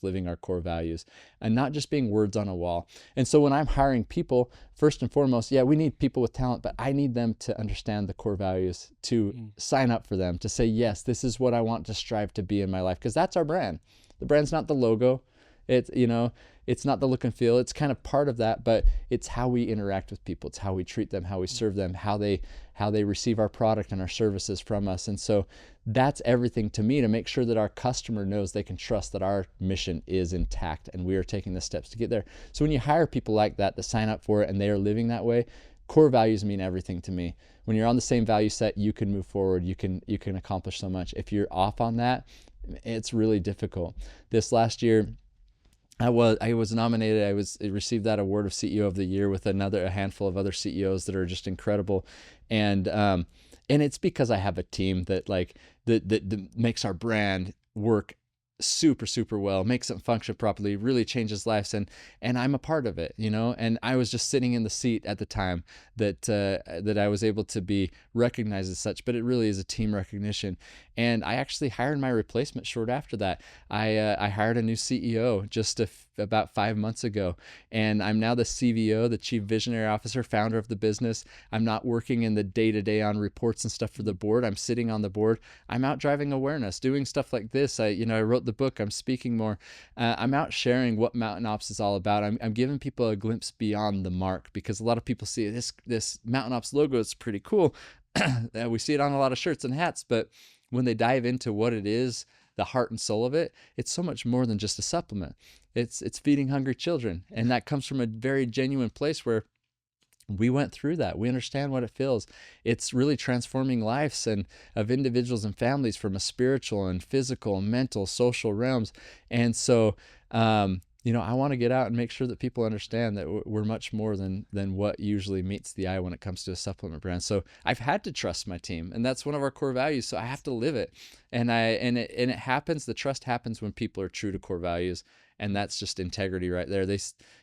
living our core values, and not just being words on a wall. And so when I'm hiring people, first and foremost, yeah, we need people with talent, but I need them to understand the core values, to sign up for them, to say, yes, this is what I want to strive to be in my life, because that's our brand. The brand's not the logo. It's not the look and feel. It's kind of part of that, but it's how we interact with people. It's how we treat them, how we serve them, how they receive our product and our services from us. And so that's everything to me, to make sure that our customer knows they can trust that our mission is intact and we are taking the steps to get there. So when you hire people like that sign up for it and they are living that way, core values mean everything to me. When you're on the same value set, you can move forward. You can accomplish so much. If you're off on that, it's really difficult. This last year, I was nominated. I received that award of CEO of the year with a handful of other CEOs that are just incredible, and it's because I have a team that that makes our brand work super well, makes it function properly, really changes lives, and I'm a part of it, and I was just sitting in the seat at the time that I was able to be recognized as such, but it really is a team recognition. And I actually hired my replacement short after that. I hired a new CEO just about 5 months ago, and I'm now the CVO, the Chief Visionary Officer, founder of the business. I'm not working in the day-to-day on reports and stuff for the board. I'm sitting on the board. I'm out driving awareness, doing stuff like this. I wrote the book. I'm speaking more. I'm out sharing what Mountain Ops is all about. I'm giving people a glimpse beyond the mark, because a lot of people see this Mountain Ops logo. It's pretty cool. We see it on a lot of shirts and hats, but when they dive into what it is, the heart and soul of it, it's so much more than just a supplement. It's feeding hungry children, and that comes from a very genuine place where we went through that. We understand what it feels. It's really transforming lives of individuals and families from a spiritual and physical, mental, social realms. And so, I want to get out and make sure that people understand that we're much more than what usually meets the eye when it comes to a supplement brand. So I've had to trust my team, and that's one of our core values. So I have to live it. And it happens. The trust happens when people are true to core values. And that's just integrity right there.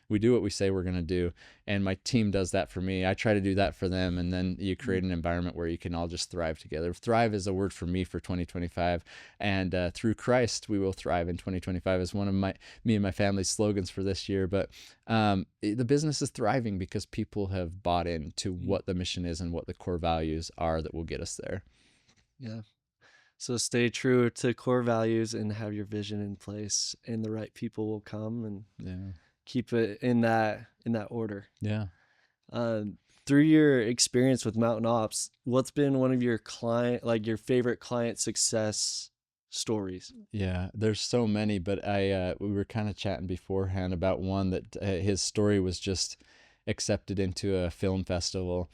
We do what we say we're going to do. And my team does that for me. I try to do that for them. And then you create an environment where you can all just thrive together. Thrive is a word for me for 2025. And through Christ, we will thrive in 2025 is one of me and my family's slogans for this year. But the business is thriving because people have bought into what the mission is and what the core values are that will get us there. Yeah. So stay true to core values and have your vision in place, and the right people will come, and keep it in that order. Yeah. Through your experience with Mountain Ops, what's been one of your your favorite client success stories? Yeah, there's so many, but we were kind of chatting beforehand about one that his story was just accepted into a film festival.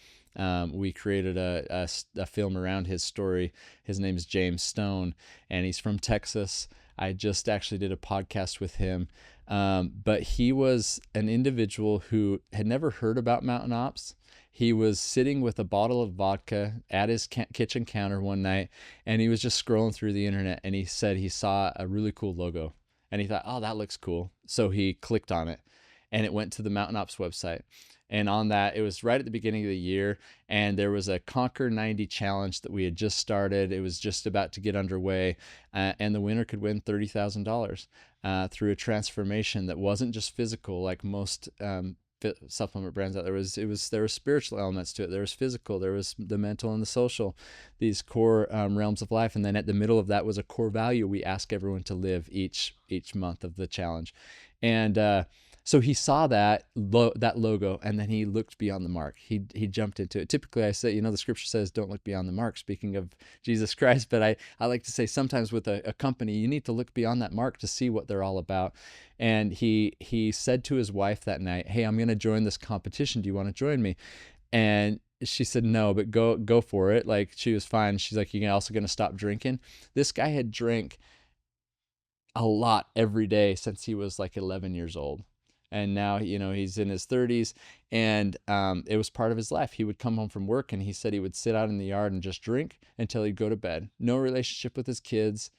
We created a film around his story. His name is James Stone, and he's from Texas. I just actually did a podcast with him. But he was an individual who had never heard about Mountain Ops. He was sitting with a bottle of vodka at his kitchen counter one night, and he was just scrolling through the internet, and he said he saw a really cool logo, and he thought, oh, that looks cool. So he clicked on it, and it went to the Mountain Ops website. And on that, it was right at the beginning of the year, and there was a Conquer 90 challenge that we had just started. It was just about to get underway, and the winner could win $30,000 through a transformation that wasn't just physical like most supplement brands out there. There were spiritual elements to it. There was physical. There was the mental and the social, these core realms of life. And then at the middle of that was a core value we ask everyone to live each month of the challenge. And So he saw that logo, and then he looked beyond the mark. He jumped into it. Typically, I say, the scripture says, "Don't look beyond the mark." Speaking of Jesus Christ, but I like to say sometimes with a company, you need to look beyond that mark to see what they're all about. And he said to his wife that night, "Hey, I'm going to join this competition. Do you want to join me?" And she said no, but go for it. Like, she was fine. She's like, "You're also going to stop drinking?" This guy had drank a lot every day since he was like 11 years old. And now, he's in his 30s, and it was part of his life. He would come home from work, and he said he would sit out in the yard and just drink until he'd go to bed. No relationship with his kids,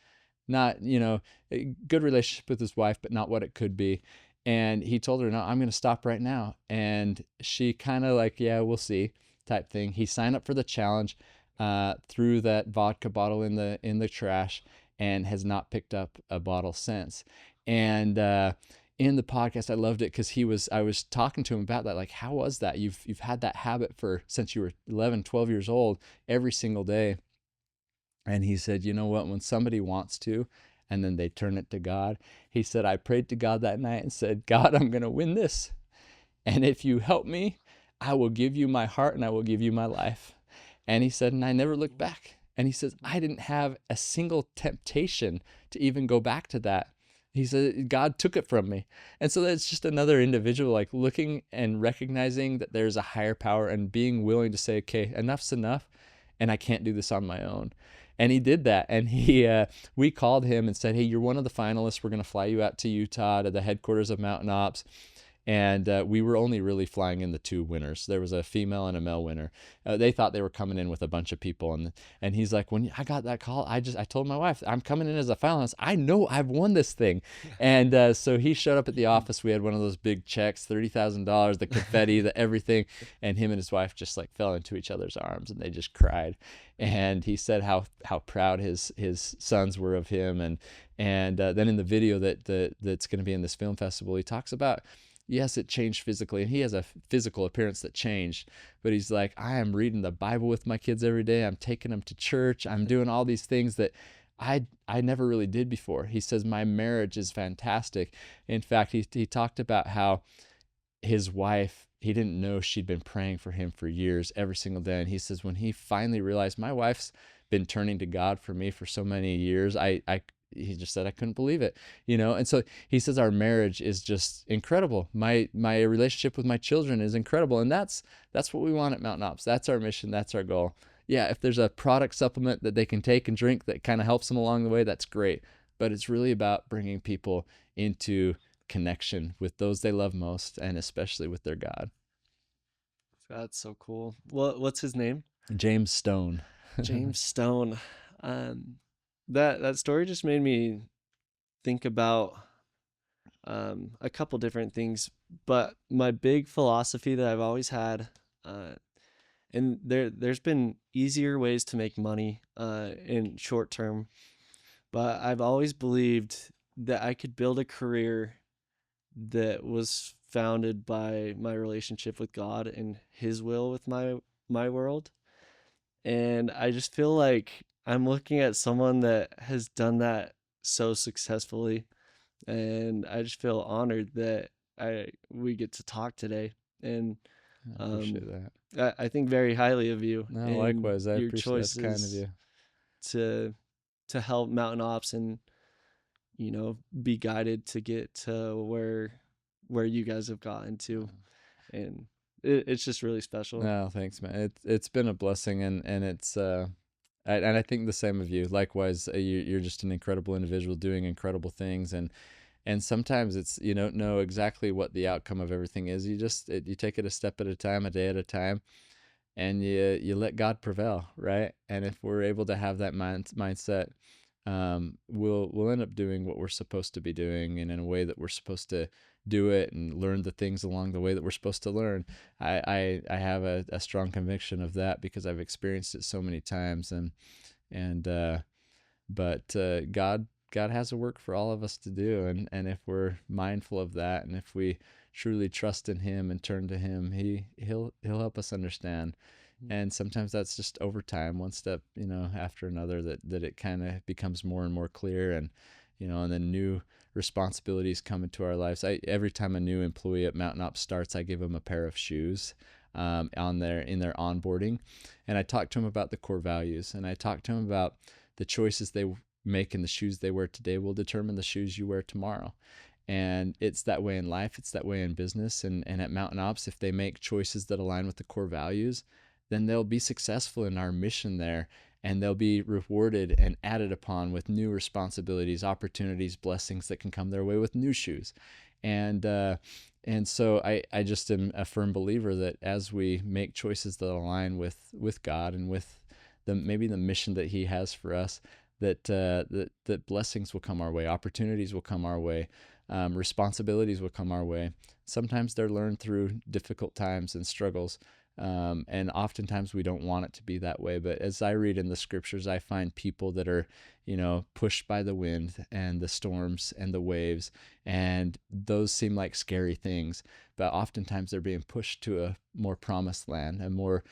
not, a good relationship with his wife, but not what it could be. And he told her, "No, I'm going to stop right now." And she kind of like, "Yeah, we'll see," type thing. He signed up for the challenge, threw that vodka bottle in the trash, and has not picked up a bottle since. And in the podcast, I loved it because I was talking to him about that. Like, how was that? You've had that habit since you were 11, 12 years old, every single day. And he said, "You know what? When somebody wants to, and then they turn it to God," he said, "I prayed to God that night and said, 'God, I'm going to win this. And if you help me, I will give you my heart and I will give you my life.'" And he said, "And I never looked back." And he says, "I didn't have a single temptation to even go back to that." He said, "God took it from me." And so that's just another individual, like, looking and recognizing that there's a higher power and being willing to say, "Okay, enough's enough, and I can't do this on my own." And he did that. And we called him and said, "Hey, you're one of the finalists. We're going to fly you out to Utah to the headquarters of Mountain Ops." And we were only really flying in the two winners. There was a female and a male winner. They thought they were coming in with a bunch of people, and he's like, "When I got that call, I told my wife, I'm coming in as a finalist. I know I've won this thing." And so he showed up at the office. We had one of those big checks, $30,000, the confetti, the everything, and him and his wife just like fell into each other's arms and they just cried. And he said how proud his sons were of him, and then in the video that's going to be in this film festival, he talks about, yes, it changed physically, and he has a physical appearance that changed, but he's like, "I am reading the Bible with my kids every day. I'm taking them to church. I'm doing all these things that I never really did before." He says, "My marriage is fantastic." In fact, he talked about how his wife, he didn't know she'd been praying for him for years, every single day. And he says, when he finally realized, "My wife's been turning to God for me for so many years," he just said, "I couldn't believe it." And so he says, "Our marriage is just incredible. My relationship with my children is incredible." And that's what we want at Mountain Ops. That's our mission. That's our goal. Yeah, if there's a product supplement that they can take and drink that kind of helps them along the way, that's great. But it's really about bringing people into connection with those they love most, and especially with their God. That's so cool. What's his name? James Stone. James Stone. Um, that story just made me think about a couple different things, but my big philosophy that I've always had, and there's been easier ways to make money in short term, but I've always believed that I could build a career that was founded by my relationship with God and his will with my world. And I just feel like I'm looking at someone that has done that so successfully, and I just feel honored that we get to talk today. And I appreciate that. I think very highly of you No, and likewise. I your appreciate that's kind of choices you. to help Mountain Ops and be guided to get to where you guys have gotten to, and it's just really special. No, thanks, man. It's been a blessing, and it's and I think the same of you. Likewise, you're just an incredible individual doing incredible things, and sometimes it's, you don't know exactly what the outcome of everything is. You take it a step at a time, a day at a time, and you let God prevail, right? And if we're able to have that mindset, we'll end up doing what we're supposed to be doing, and in a way that we're supposed to do it, and learn the things along the way that we're supposed to learn. I have a strong conviction of that because I've experienced it so many times, and but God has a work for all of us to do, and if we're mindful of that, and if we truly trust in Him and turn to Him, He'll help us understand. And sometimes that's just over time, one step after another, that it kind of becomes more and more clear, and then new responsibilities come into our lives. Every time a new employee at Mountain Ops starts, I give them a pair of shoes in their onboarding, and I talk to them about the core values, and I talk to them about the choices they make and the shoes they wear today will determine the shoes you wear tomorrow. And it's that way in life, it's that way in business, and at Mountain Ops, if they make choices that align with the core values, then they'll be successful in our mission there, and they'll be rewarded and added upon with new responsibilities, opportunities, blessings that can come their way with new shoes. And so I just am a firm believer that as we make choices that align with God and with maybe the mission that He has for us, that blessings will come our way, opportunities will come our way, responsibilities will come our way. Sometimes they're learned through difficult times and struggles. And oftentimes we don't want it to be that way. But as I read in the scriptures, I find people that are, pushed by the wind and the storms and the waves. And those seem like scary things. But oftentimes they're being pushed to a more promised land, a more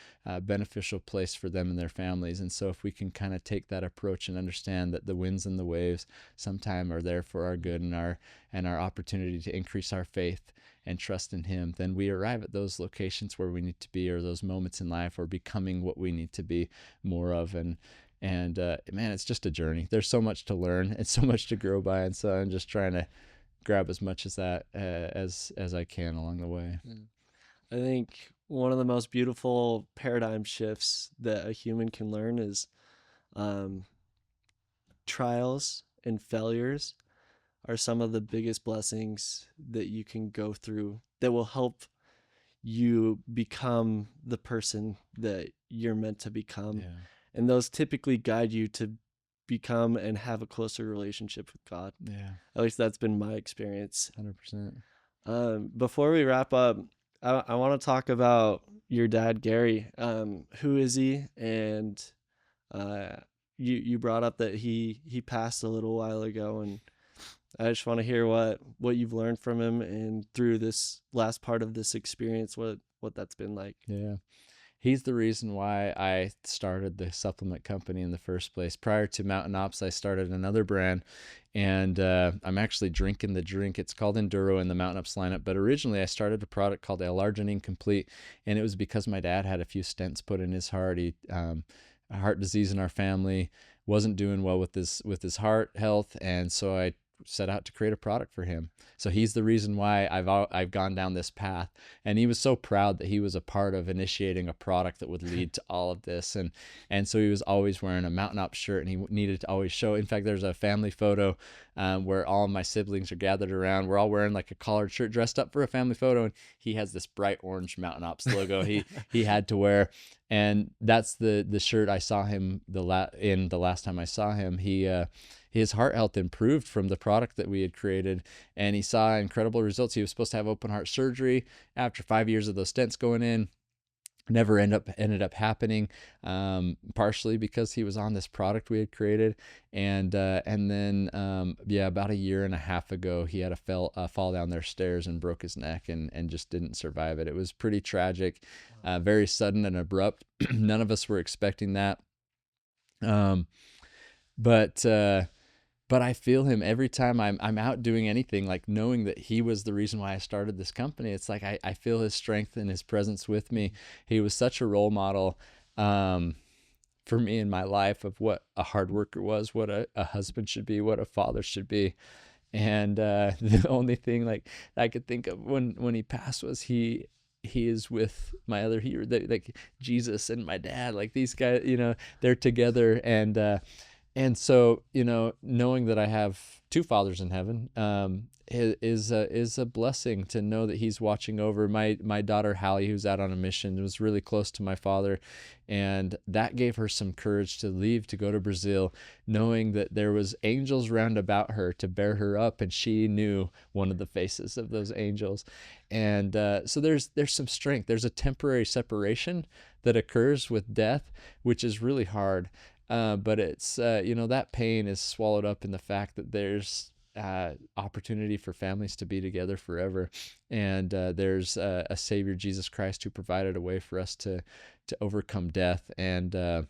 beneficial place for them and their families. And so if we can kind of take that approach and understand that the winds and the waves sometime are there for our good and our opportunity to increase our faith and trust in Him, then we arrive at those locations where we need to be, or those moments in life, or becoming what we need to be more of. And man, it's just a journey. There's so much to learn and so much to grow by, and so I'm just trying to grab as much as that as I can along the way. I think one of the most beautiful paradigm shifts that a human can learn is trials and failures are some of the biggest blessings that you can go through that will help you become the person that you're meant to become. Yeah. And those typically guide you to become and have a closer relationship with God. Yeah. At least that's been my experience. 100%. Before we wrap up, I want to talk about your dad, Gary. Who is he? And you brought up that he passed a little while ago, and I just want to hear what you've learned from him and through this last part of this experience, what that's been like. Yeah. He's the reason why I started the supplement company in the first place. Prior to Mountain Ops, I started another brand, and I'm actually drinking the drink. It's called Enduro in the Mountain Ops lineup, but originally I started a product called L-Arginine Complete, and it was because my dad had a few stents put in his heart. He heart disease in our family, wasn't doing well with his heart health, and so I set out to create a product for him. So he's the reason why I've gone down this path, and he was so proud that he was a part of initiating a product that would lead to all of this. And so he was always wearing a Mountain Ops shirt, and he needed to always show. In fact, there's a family photo where all of my siblings are gathered around. We're all wearing like a collared shirt, dressed up for a family photo, and he has this bright orange Mountain Ops logo he had to wear. And that's the shirt I saw him the last time I saw him. His heart health improved from the product that we had created, and he saw incredible results. He was supposed to have open heart surgery after 5 years of those stents going in. Never ended up happening, partially because he was on this product we had created, and then about a year and a half ago, he had a fall down their stairs and broke his neck and just didn't survive it. It was pretty tragic, very sudden and abrupt. None of us were expecting that, but I feel him every time I'm out doing anything, like knowing that he was the reason why I started this company. It's like I feel his strength and his presence with me. He was such a role model for me in my life of what a hard worker was, what a husband should be, what a father should be. And the only thing like I could think of when he passed was he is with my other hero, like Jesus and my dad, like these guys, they're together. And so, knowing that I have two fathers in heaven is a blessing to know that he's watching over my daughter, Hallie, who's out on a mission, was really close to my father. And that gave her some courage to leave, to go to Brazil, knowing that there was angels round about her to bear her up. And she knew one of the faces of those angels. And so there's some strength. There's a temporary separation that occurs with death, which is really hard. But it's, that pain is swallowed up in the fact that there's opportunity for families to be together forever. And there's a Savior, Jesus Christ, who provided a way for us to overcome death. And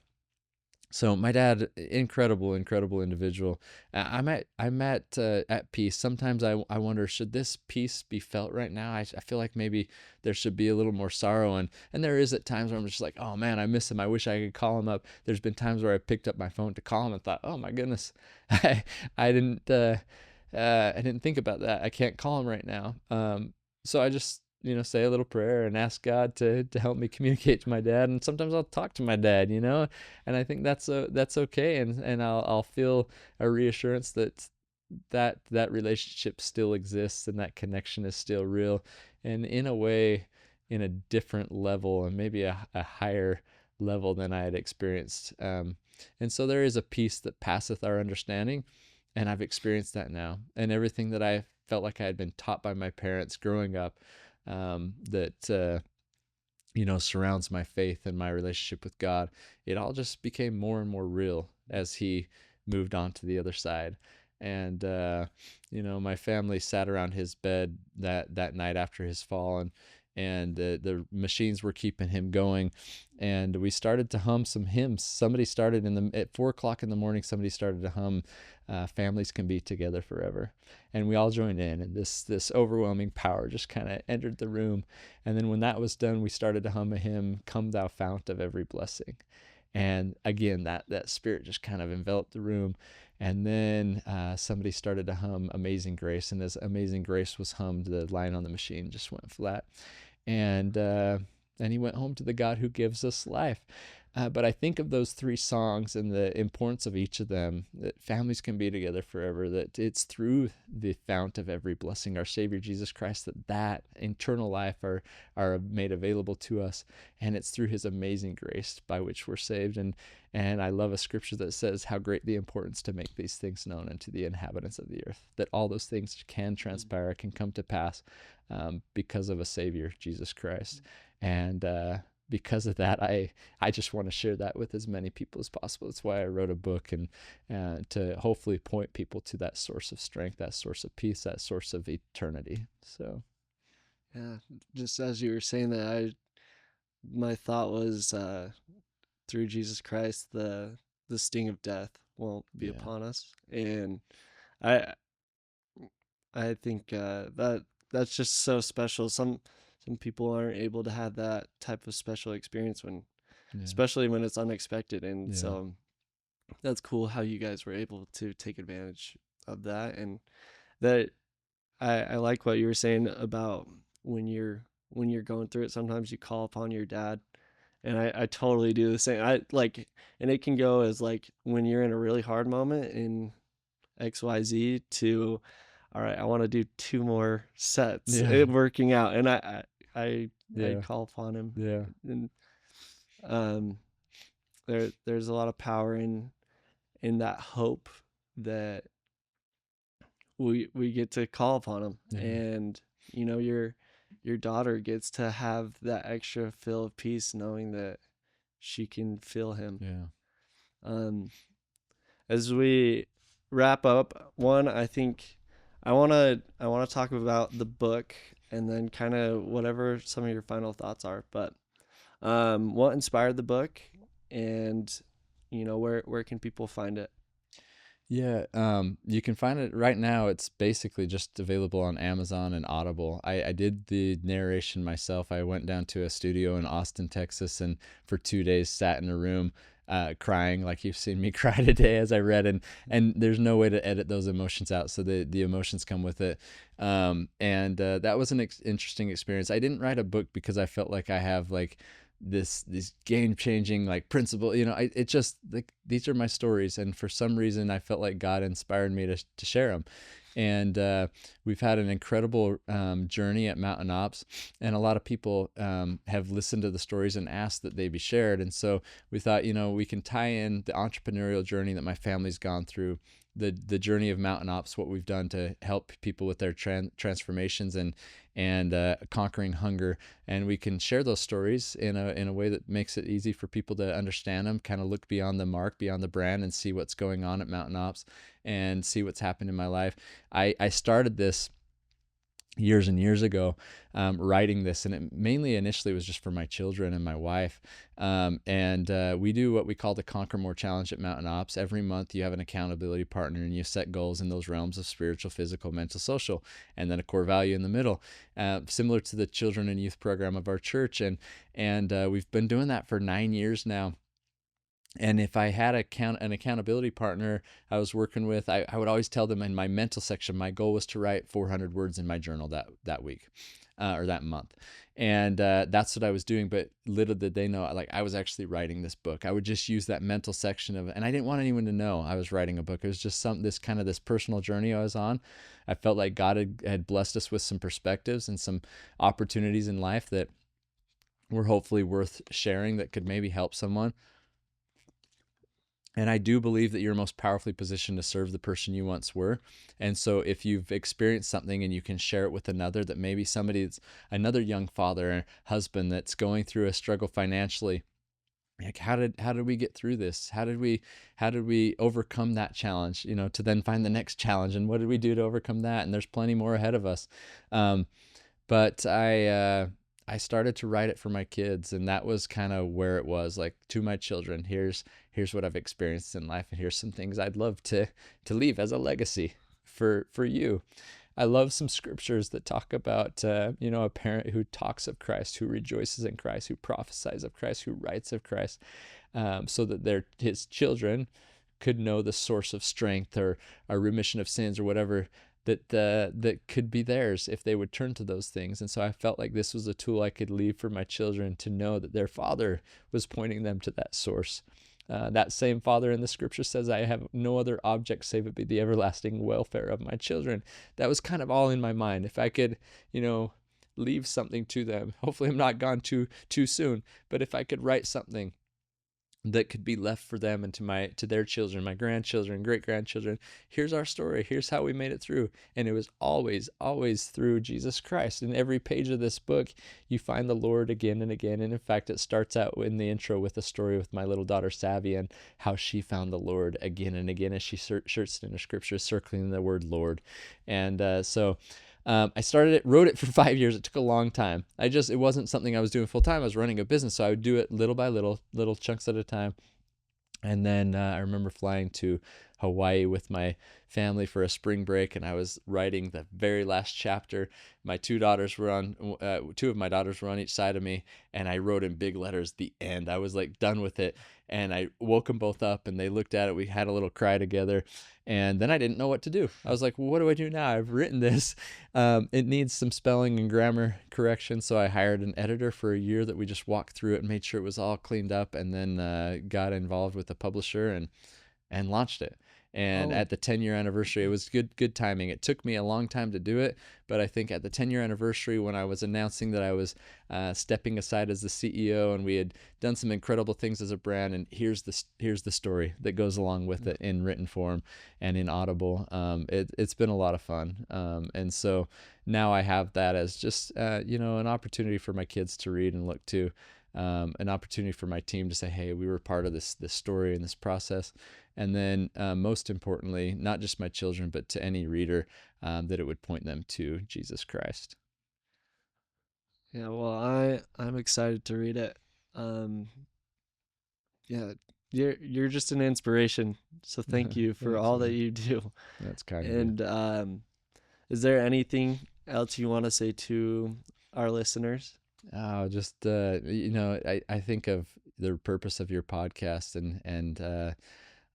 So my dad, incredible individual. I'm at peace. Sometimes I wonder, should this peace be felt right now? I feel like maybe there should be a little more sorrow, and there is at times where I'm just like, oh man, I miss him. I wish I could call him up. There's been times where I picked up my phone to call him and thought, oh my goodness, I I didn't I didn't think about that. I can't call him right now. So I just, say a little prayer and ask God to help me communicate to my dad. And sometimes I'll talk to my dad, and I think that's okay. And I'll feel a reassurance that relationship still exists and that connection is still real, and in a way, in a different level, and maybe a higher level than I had experienced. And so there is a peace that passeth our understanding, and I've experienced that now. And everything that I felt like I had been taught by my parents growing up, that surrounds my faith and my relationship with God, it all just became more and more real as he moved on to the other side. And my family sat around his bed that night after his fall, and the machines were keeping him going, and we started to hum some hymns. Somebody started at 4 o'clock in the morning. Somebody started to hum "Families Can Be Together Forever," and we all joined in, and this overwhelming power just kind of entered the room. And then when that was done, we started to hum a hymn, "Come Thou Fount of Every Blessing." And again, that spirit just kind of enveloped the room. And then somebody started to hum "Amazing Grace," and as "Amazing Grace" was hummed, the line on the machine just went flat. And he went home to the God who gives us life. But I think of those three songs and the importance of each of them, that families can be together forever, that it's through the fount of every blessing, our Savior Jesus Christ, that eternal life are made available to us. And it's through his amazing grace by which we're saved. And I love a scripture that says how great the importance to make these things known unto the inhabitants of the earth, that all those things can transpire, can come to pass, because of a Savior, Jesus Christ. And because of that, I just want to share that with as many people as possible. That's why I wrote a book, and to hopefully point people to that source of strength, that source of peace, that source of eternity. So Yeah, just as you were saying that, my thought was, through Jesus Christ, the sting of death won't be yeah, upon us, and I I think that's just so special. Some people aren't able to have that type of special experience when, yeah, especially when it's unexpected, and yeah, so that's cool how you guys were able to take advantage of that. And that I like what you were saying about when you're going through it, sometimes you call upon your dad. And I totally do the same. I like, and it can go as like when you're in a really hard moment in XYZ to, all right, I want to do two more sets, yeah, it working out. And I yeah, call upon him. yeah, And um there's a lot of power in that hope that we get to call upon him. yeah, And your daughter gets to have that extra feel of peace knowing that she can feel him. yeah, um as we wrap up, one, I think I want to talk about the book, and then kind of whatever some of your final thoughts are. But what inspired the book, and where can people find it? yeah. You can find it right now. It's basically just available on Amazon and Audible. I did the narration myself. I went down to a studio in Austin, Texas, and for 2 days sat in a room, crying like you've seen me cry today as I read. And there's no way to edit those emotions out, so the emotions come with it. And that was an interesting experience. I didn't write a book because I felt like I have like this game changing like principle. It just like, these are my stories, and for some reason I felt like God inspired me to share them. And we've had an incredible journey at Mountain Ops, and a lot of people have listened to the stories and asked that they be shared. And so we thought, we can tie in the entrepreneurial journey that my family's gone through, the journey of Mountain Ops, what we've done to help people with their transformations and conquering hunger, and we can share those stories in a way that makes it easy for people to understand them, kind of look beyond the mark, beyond the brand, and see what's going on at Mountain Ops and see what's happened in my life. I started this years and years ago, writing this, and it mainly initially was just for my children and my wife. And we do what we call the Conquer More Challenge at Mountain Ops. Every month you have an accountability partner and you set goals in those realms of spiritual, physical, mental, social, and then a core value in the middle, similar to the children and youth program of our church. And we've been doing that for 9 years now. And if I had an accountability partner I was working with, I would always tell them in my mental section, my goal was to write 400 words in my journal that week, or that month. And that's what I was doing. But little did they know, like, I was actually writing this book. I would just use that mental section of it. And I didn't want anyone to know I was writing a book. It was just this personal journey I was on. I felt like God had blessed us with some perspectives and some opportunities in life that were hopefully worth sharing, that could maybe help someone. And I do believe that you're most powerfully positioned to serve the person you once were. And so if you've experienced something and you can share it with another, that maybe another young father or husband that's going through a struggle financially, like how did we get through this? How did we overcome that challenge, to then find the next challenge, and what did we do to overcome that? And there's plenty more ahead of us. But I started to write it for my kids, and that was kind of where it was, like, to my children. Here's what I've experienced in life, and here's some things I'd love to leave as a legacy for you. I love some scriptures that talk about a parent who talks of Christ, who rejoices in Christ, who prophesies of Christ, who writes of Christ, so that his children could know the source of strength, or a remission of sins, or whatever that could be theirs if they would turn to those things. And so I felt like this was a tool I could leave for my children, to know that their father was pointing them to that source. That same father in the scripture says, I have no other object save it be the everlasting welfare of my children. That was kind of all in my mind. If I could, leave something to them, hopefully I'm not gone too soon, but if I could write something that could be left for them and to their children, my grandchildren, great grandchildren. Here's our story. Here's how we made it through. And it was always through Jesus Christ. In every page of this book, you find the Lord again and again. And in fact, it starts out in the intro with a story with my little daughter, Savvy, and how she found the Lord again and again as she searched in the scriptures, circling the word Lord. And I wrote it for 5 years. It took a long time. It wasn't something I was doing full time. I was running a business, so I would do it little by little chunks at a time. And then I remember flying to Hawaii with my family for a spring break, and I was writing the very last chapter. Two of my daughters were on each side of me, and I wrote in big letters the end. I was like done with it, and I woke them both up, and they looked at it. We had a little cry together, and then I didn't know what to do. I was like, well, what do I do now? I've written this. It needs some spelling and grammar correction, so I hired an editor for a year that we just walked through it and made sure it was all cleaned up, and then got involved with the publisher and launched it. And Oh, at the 10-year anniversary, it was good timing. It took me a long time to do it, but I think at the 10-year anniversary, when I was announcing that I was stepping aside as the CEO, and we had done some incredible things as a brand, and here's the story that goes along with it in written form and in Audible. It's been a lot of fun, and so now I have that as just an opportunity for my kids to read and look to. An opportunity for my team to say, hey, we were part of this story and this process. And then most importantly, not just my children, but to any reader, that it would point them to Jesus Christ. yeah. Well, I'm excited to read it. Um, yeah, you're just an inspiration. So thank you for Thanks, all that man. you do. That's kind of you. And is there anything else you want to say to our listeners? Oh, just I think of the purpose of your podcast, and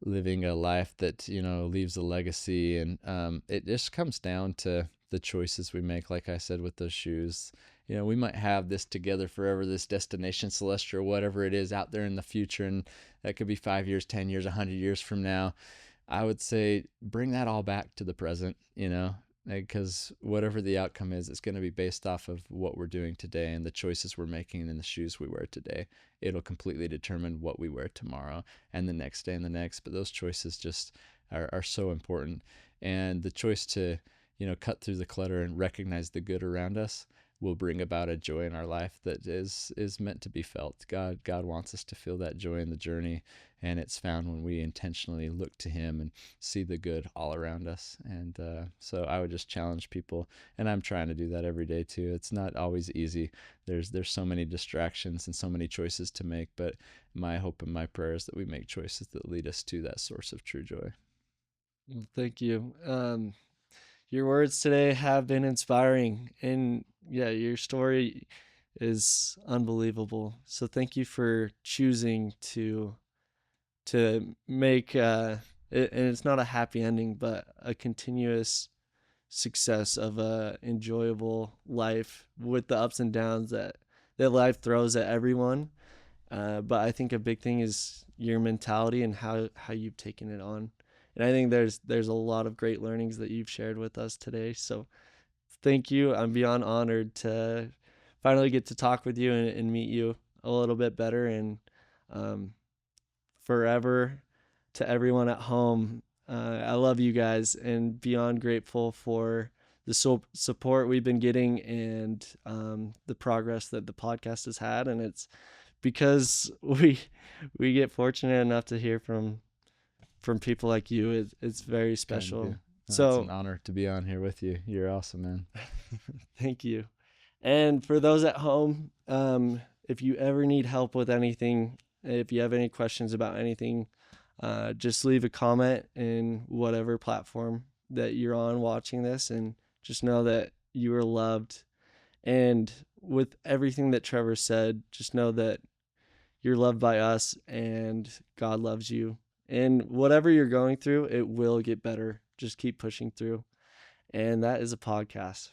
living a life that leaves a legacy, and it just comes down to the choices we make. Like I said with those shoes, we might have this together forever, this destination celestial, whatever it is out there in the future, and that could be 5 years, 10 years, 100 years from now. I would say bring that all back to the present, because whatever the outcome is, it's going to be based off of what we're doing today and the choices we're making and the shoes we wear today. It'll completely determine what we wear tomorrow and the next day and the next. But those choices just are so important. And the choice to, cut through the clutter and recognize the good around us, will bring about a joy in our life that is meant to be felt. God wants us to feel that joy in the journey, and it's found when we intentionally look to Him and see the good all around us. And so I would just challenge people, and I'm trying to do that every day too. It's not always easy. There's so many distractions and so many choices to make, but my hope and my prayer is that we make choices that lead us to that source of true joy. Well, thank you. Your words today have been inspiring, and yeah, your story is unbelievable. So thank you for choosing to make it, and it's not a happy ending, but a continuous success of a enjoyable life with the ups and downs that life throws at everyone. But I think a big thing is your mentality and how you've taken it on. And I think there's a lot of great learnings that you've shared with us today. So thank you. I'm beyond honored to finally get to talk with you and meet you a little bit better. And um, forever to everyone at home, I love you guys and beyond grateful for the support we've been getting and the progress that the podcast has had. And it's because we get fortunate enough to hear from people like you. It's very Kind of special. you. It's an So honor to be on here with you. You're awesome, man. thank you. And for those at home, if you ever need help with anything, if you have any questions about anything, just leave a comment in whatever platform that you're on watching this, and just know that you are loved. And with everything that Trevor said, just know that you're loved by us and God loves you. And whatever you're going through, it will get better. Just keep pushing through. And that is a podcast.